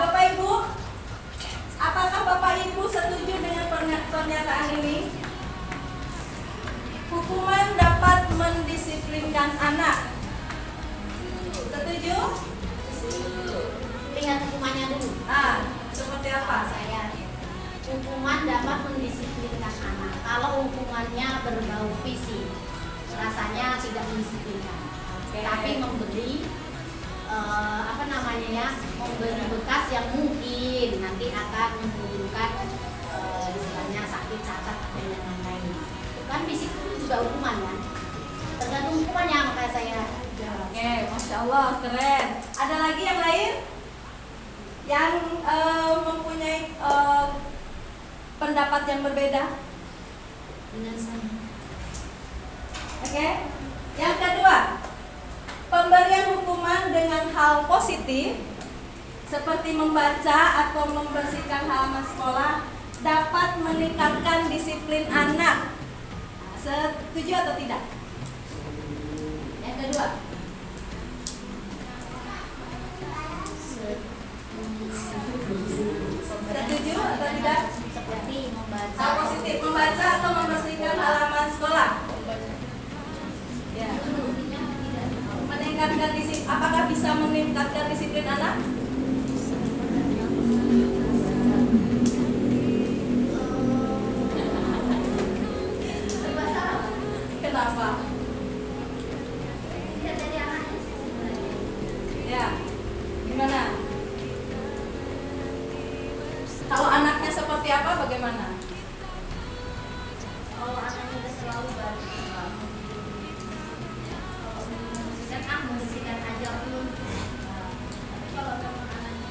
Bapak Ibu, apakah Bapak Ibu setuju dengan pernyataan ini? Hukuman dapat mendisiplinkan anak. Setuju? Lihat hukumannya dulu. Seperti apa? Hukuman dapat mendisiplinkan anak. Kalau hukumannya berbau fisik, rasanya tidak mendisiplinkan. Tapi memberi memberi bekas yang mungkin nanti akan menimbulkan istilahnya sakit, cacat dan yang lain-lain. Itu kan fisik itu juga hukuman kan. Tergantung hukumannya, makanya saya jawab. Oke, Masya Allah, keren. Ada lagi yang lain? Yang mempunyai pendapat yang berbeda Dengan saya. Oke. Yang kedua, pemberian hukuman dengan hal positif seperti membaca atau membersihkan halaman sekolah dapat meningkatkan disiplin anak. Setuju atau tidak? Yang kedua, setuju atau tidak? Seperti membaca. Hal positif, membaca atau membersihkan halaman sekolah. Ya. Meningkatkan disiplin, apakah bisa meningkatkan disiplin anak? Kenapa? Ya, gimana? Kalau anaknya seperti apa, bagaimana? Kalau anaknya udah selalu baru, membersihkan aja belum. Kalau memang anaknya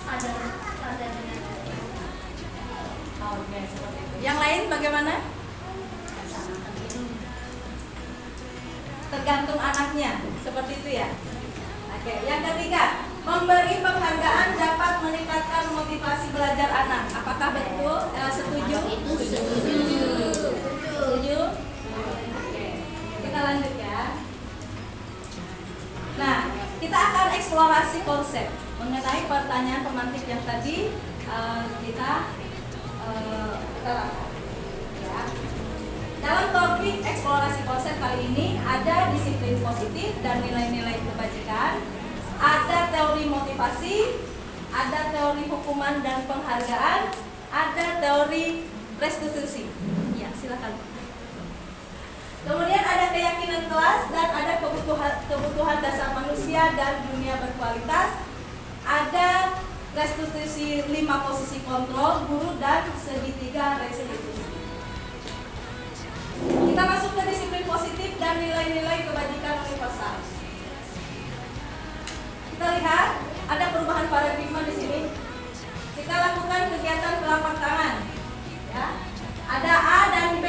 sadar dengan Oke, seperti itu. Yang lain bagaimana? Tergantung anaknya, seperti itu ya. Oke, yang ketiga, memberi penghargaan dapat meningkatkan motivasi belajar anak. Apakah betul? Setuju? Setuju? Oke, kita lanjut ya. Nah, kita akan eksplorasi konsep mengenai pertanyaan pemantik yang tadi kita terangkan. Ya. Dalam topik eksplorasi konsep kali ini ada disiplin positif dan nilai-nilai kebajikan, ada teori motivasi, ada teori hukuman dan penghargaan, ada teori restitusi. Ya, silakan. Kemudian ada keyakinan kelas dan ada kebutuhan dasar manusia dan dunia berkualitas. Ada restitusi 5 posisi kontrol guru dan segitiga restitusi. Kita masuk ke disiplin positif dan nilai-nilai kebajikan universal. Kita lihat ada perubahan paradigma di sini. Kita lakukan kegiatan telapak tangan. Ya. Ada A dan B.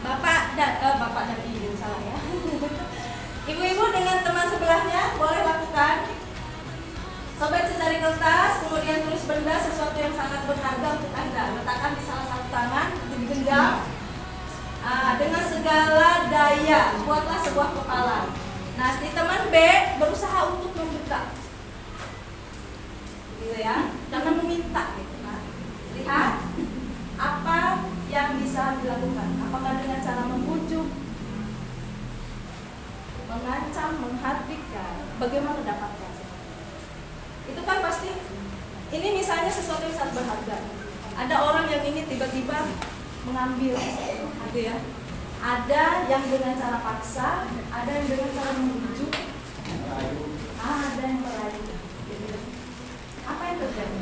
Bapak dan Ibu salah ya. Ibu-ibu dengan teman sebelahnya boleh lakukan. Sobek secari kertas, kemudian tulis benda sesuatu yang sangat berharga untuk Anda. Letakkan di salah satu tangan, digenggam. Dengan segala daya, buatlah sebuah kepalan. Nah, si teman B berusaha untuk membuka, gitu ya, jangan meminta. Gitu. Nah, lihat apa yang bisa dilakukan. Apakah dengan cara membujuk, mengancam, menghardikkan, bagaimana dapatnya? Itu kan pasti, ini misalnya sesuatu yang sangat berharga. Ada orang yang ingin tiba-tiba mengambil, gitu ya. Ada yang dengan cara paksa, ada yang dengan cara membujuk, ada yang merayu. Apa yang terjadi?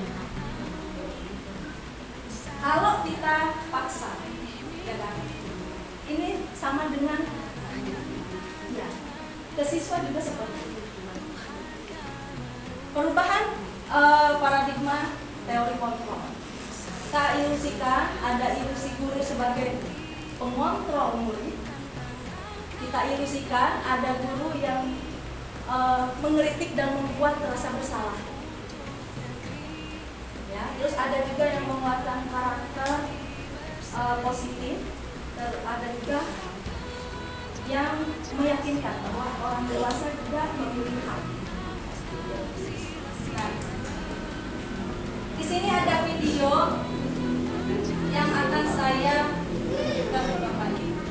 Kalau kita paksa, ya kan? Ini sama dengan, ya, ke siswa juga seperti itu. Perubahan paradigma teori kontrol. Kita ilusikan ada ilusi guru sebagai pengontrol murid. Kita ilusikan ada guru yang mengkritik dan membuat rasa bersalah. Ya, terus ada juga yang menguatkan karakter positif. Ada juga yang meyakinkan bahwa orang dewasa juga memiliki hak. Nah, di sini ada video yang akan saya tunjukkan ke Bapak Ibu.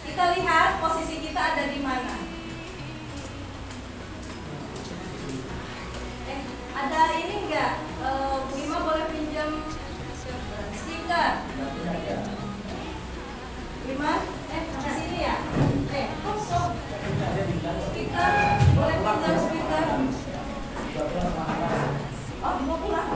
Kita lihat posisi kita ada di mana. Ada ini enggak? Bu Ima boleh pinjam stiker? Bu Ima? Di sini ya? Kosong. Stiker, boleh pinjam stiker? Oh, mau pulang?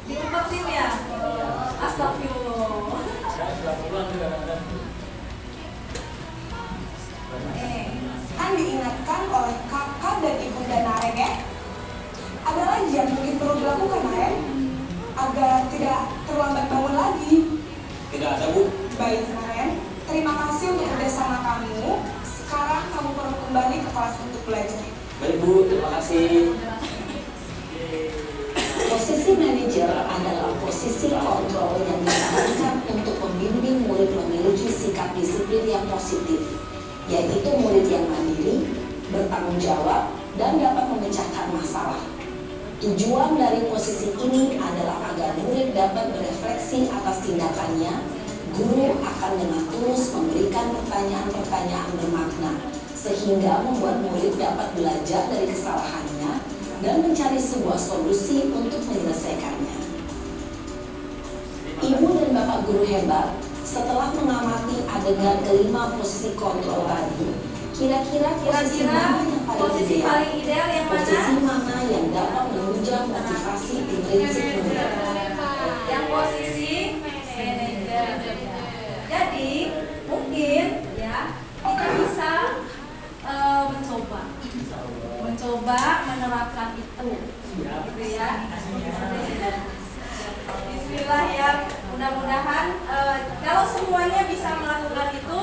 Diumpetin ya? Astagfirullah. Kan diingatkan oleh kakak dan ibunda Naren ya. Ada lagi yang mungkin perlu dilakukan Naren agar tidak terlambat bangun lagi. Tidak ada, Bu. Baik Naren, terima kasih untuk kerjasama kamu. Sekarang kamu perlu kembali ke kelas untuk belajar. Baik, Bu. Terima kasih. Posisi manajer adalah posisi kontrol yang disarankan untuk membimbing murid memiliki sikap disiplin yang positif, yaitu murid yang mandiri, bertanggung jawab, dan dapat memecahkan masalah. Tujuan dari posisi ini adalah agar murid dapat berefleksi atas tindakannya. Guru akan dengan tulus memberikan pertanyaan-pertanyaan bermakna, sehingga membuat murid dapat belajar dari kesalahannya dan mencari sebuah solusi untuk menyelesaikannya. Ibu dan Bapak guru hebat, setelah mengamati adegan kelima posisi kontrol tadi, kira-kira posisi mana yang paling ideal? Yang Posisi mana yang dapat menunjang motivasi intrinsik murid? Yang posisi manajer. Jadi mungkin ya kita bisa mencoba menerapkan itu, gitu ya. Bismillah ya. Mudah-mudahan kalau semuanya bisa melakukan itu,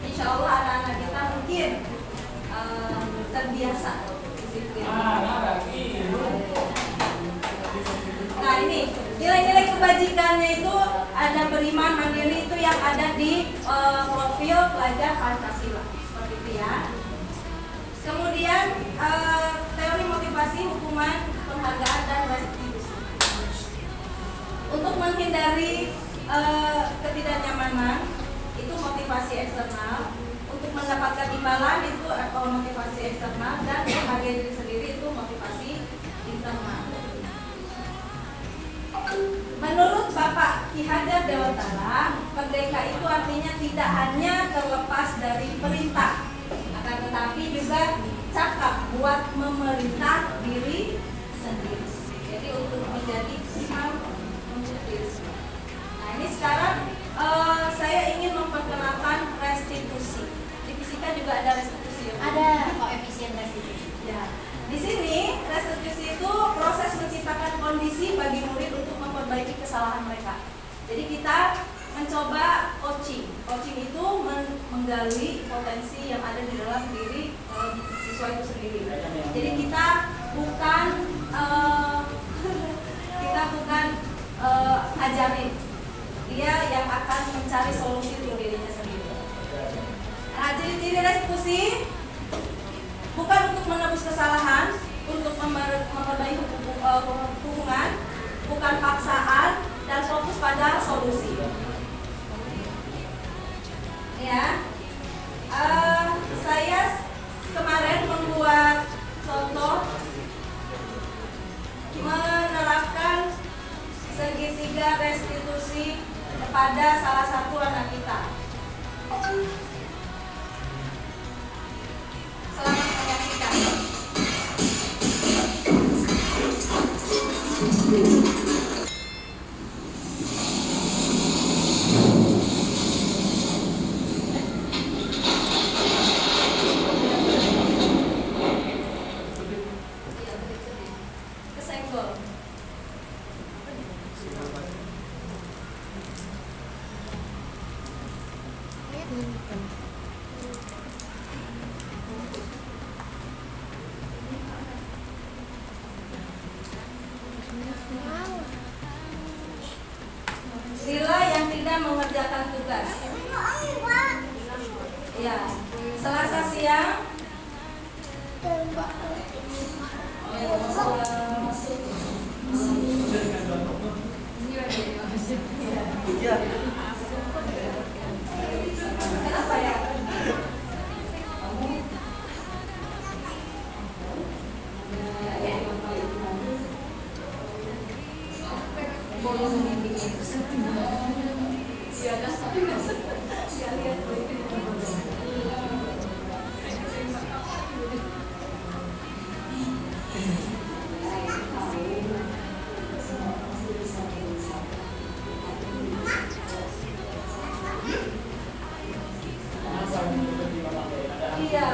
insya Allah anak-anak kita mungkin terbiasa disiplin. Nah ini nilai-nilai kebajikannya itu ada beriman mandiri, itu yang ada di profil pelajar Pancasila, seperti itu ya. Kemudian teori motivasi, hukuman, penghargaan, dan restitusi. Untuk menghindari ketidaknyamanan, itu motivasi eksternal. Untuk mendapatkan imbalan itu motivasi eksternal, dan menghargai diri sendiri itu motivasi internal. Menurut Bapak Ki Hajar Dewantara, merdeka itu artinya tidak hanya terlepas dari perintah, akan tetapi juga cakap buat memerintah diri sendiri. Jadi untuk menjadi imam memutir. Nah ini sekarang saya ingin memperkenalkan restitusi. Di fisika juga ada restitusi. Ada koefisien restitusi. Ya. Di sini restitusi itu proses menciptakan kondisi bagi murid untuk memperbaiki kesalahan mereka. Jadi kita mencoba coaching. Coaching itu menggali potensi yang ada di dalam diri siswa itu sendiri. Jadi kita bukan ajarin, dia yang akan mencari solusi untuk dirinya sendiri. Nah, ciri-ciri restitusi bukan untuk menebus kesalahan, untuk memperbaiki hubungan, bukan paksaan, dan fokus pada solusi. Ya, saya kemarin membuat contoh menerapkan segitiga restitusi kepada salah satu anak kita. Selamat menyaksikan. Kesenggol. Sila yang tidak mengerjakan tugas. Ya, Selasa siang. Kenapa ya? Iya.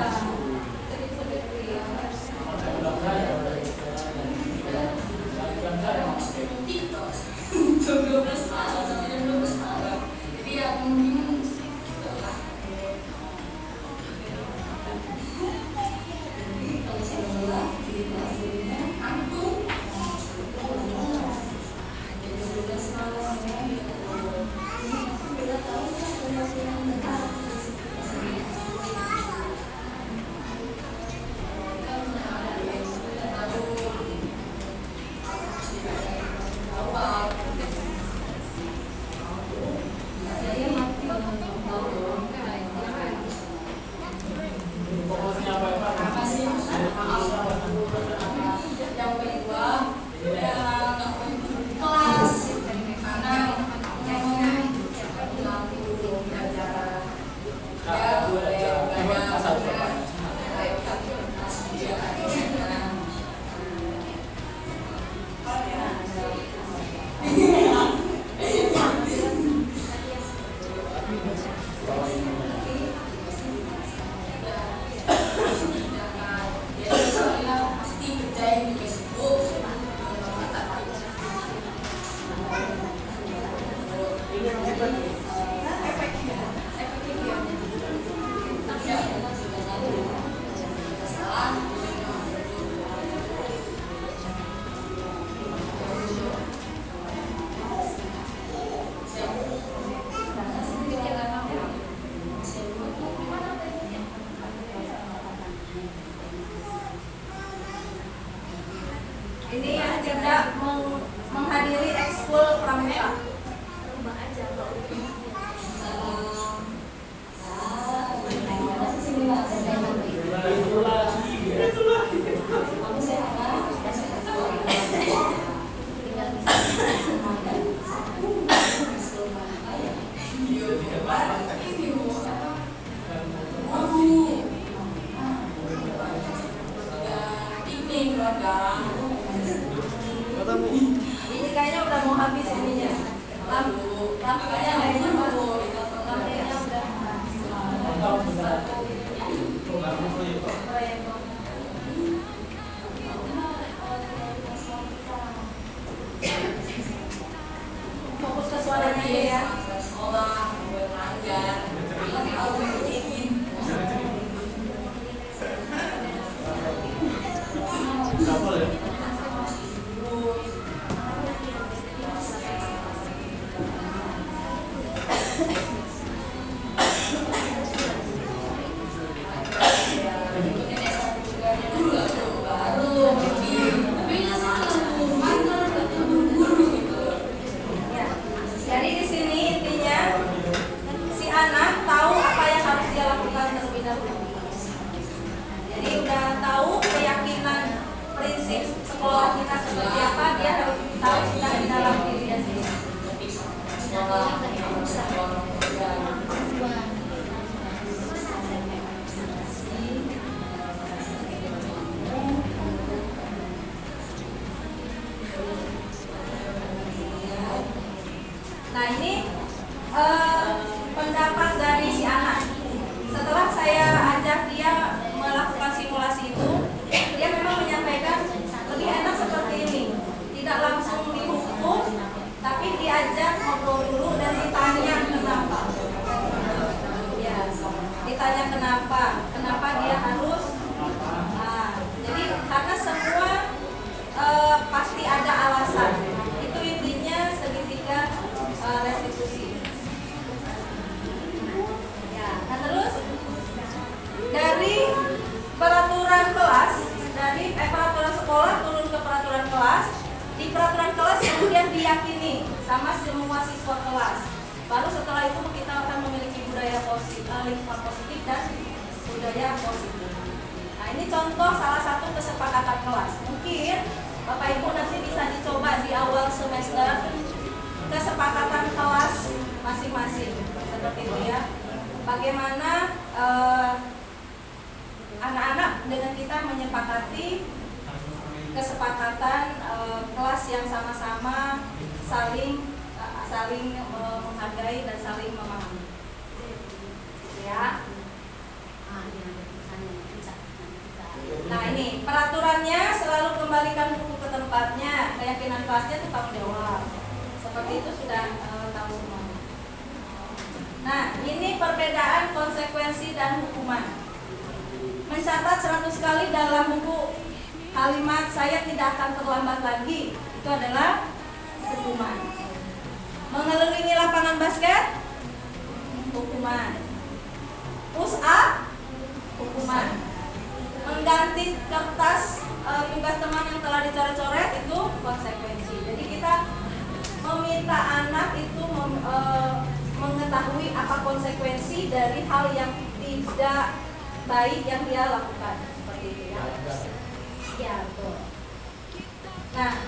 Ini yang tidak menghadiri ekskul pramuka. anak tahu apa yang harus dia lakukan terlebih dahulu. Jadi udah tahu keyakinan prinsip sekolah kita seperti apa, dia harus tahu sudah di dalam diri dia sendiri. Nah ini pendapat dari si anak. Setelah saya ajak dia melakukan simulasi itu, dia memang menyampaikan lebih enak seperti ini, tidak langsung dihukum, tapi diajak ngobrol dulu dan ditanya kenapa. Ya, ditanya kenapa dia harus. Nah, jadi karena semua pasti ada alasan. Itu intinya segitiga restitusi. Ya, nah terus dari peraturan kelas, dari peraturan sekolah turun ke peraturan kelas. Di peraturan kelas kemudian diyakini sama semua siswa kelas. Baru setelah itu kita akan memiliki budaya positif, lingkungan positif dan budaya positif. Nah ini contoh salah satu kesepakatan kelas. Mungkin Bapak Ibu nanti bisa dicoba di awal semester kesepakatan kelas masing-masing seperti itu ya. Bagaimana anak-anak dengan kita menyepakati kesepakatan kelas yang sama-sama saling menghargai dan saling memahami. Ya. Nah ini peraturannya selalu kembalikan buku ke tempatnya, keyakinan kelasnya itu tanggung jawab. Seperti itu sudah tahu semua. Nah ini perbedaan konsekuensi dan hukuman. Mencatat 100 kali dalam buku kalimat saya tidak akan terlambat lagi, itu adalah hukuman. Mengelilingi lapangan basket, hukuman. Push up, hukuman. Mengganti kertas tugas teman yang telah dicoret-coret, itu konsekuensi. Jadi kita meminta anak itu mengetahui apa konsekuensi dari hal yang tidak baik yang dia lakukan, seperti itu ya. Ya, betul. Nah,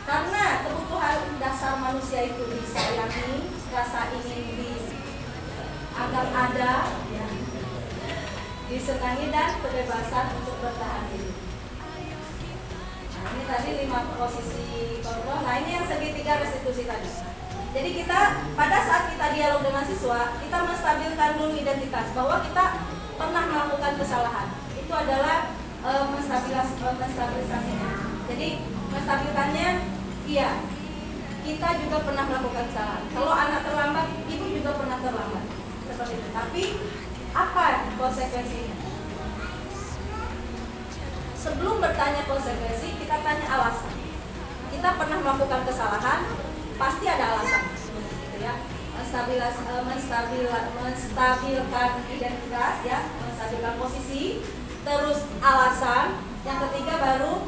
karena kebutuhan dasar manusia itu disayangi, rasa ingin agar ada, ya, disenangi dan kebebasan untuk bertahan hidup. Nah, ini tadi 5 posisi kontrol. Nah, ini yang segitiga restitusi tadi. Jadi kita pada saat kita dialog dengan siswa, kita menstabilkan dulu identitas bahwa kita pernah melakukan kesalahan. Itu adalah menstabilisasinya. Jadi menstabilkannya, iya, kita juga pernah melakukan kesalahan. Kalau anak terlambat, ibu juga pernah terlambat. Seperti itu. Tapi apa konsekuensinya? Sebelum bertanya konsekuensi, kita tanya alasan. Kita pernah melakukan kesalahan, pasti ada alasan. Gitu ya. Menstabilkan identitas, ya, menstabilkan posisi, terus alasan. Yang ketiga baru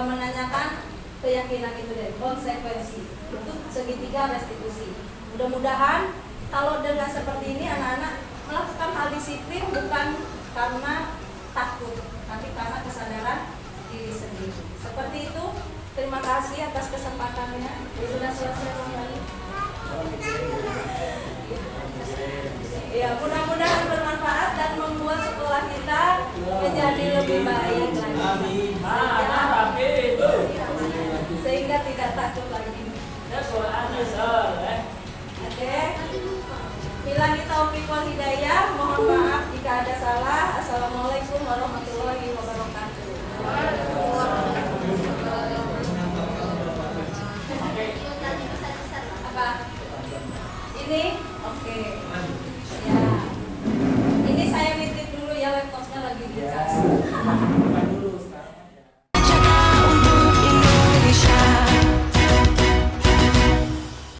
menanyakan keyakinan itu dari konsekuensi. Itu segitiga restitusi. Mudah-mudahan kalau dengan seperti ini anak-anak melakukan hal disiplin bukan karena takut, tapi karena kesadaran diri sendiri. Seperti itu. Terima kasih atas kesempatannya. Sudah selesai kembali. Ya, mudah-mudahan bermanfaat dan membuat sekolah kita menjadi lebih baik lagi. Sehingga tidak takut lagi. Oke. Billahi taufiq wal hidayah. Mohon maaf jika ada salah. Assalamualaikum warahmatullahi wabarakatuh. Apa? Ini? Oke.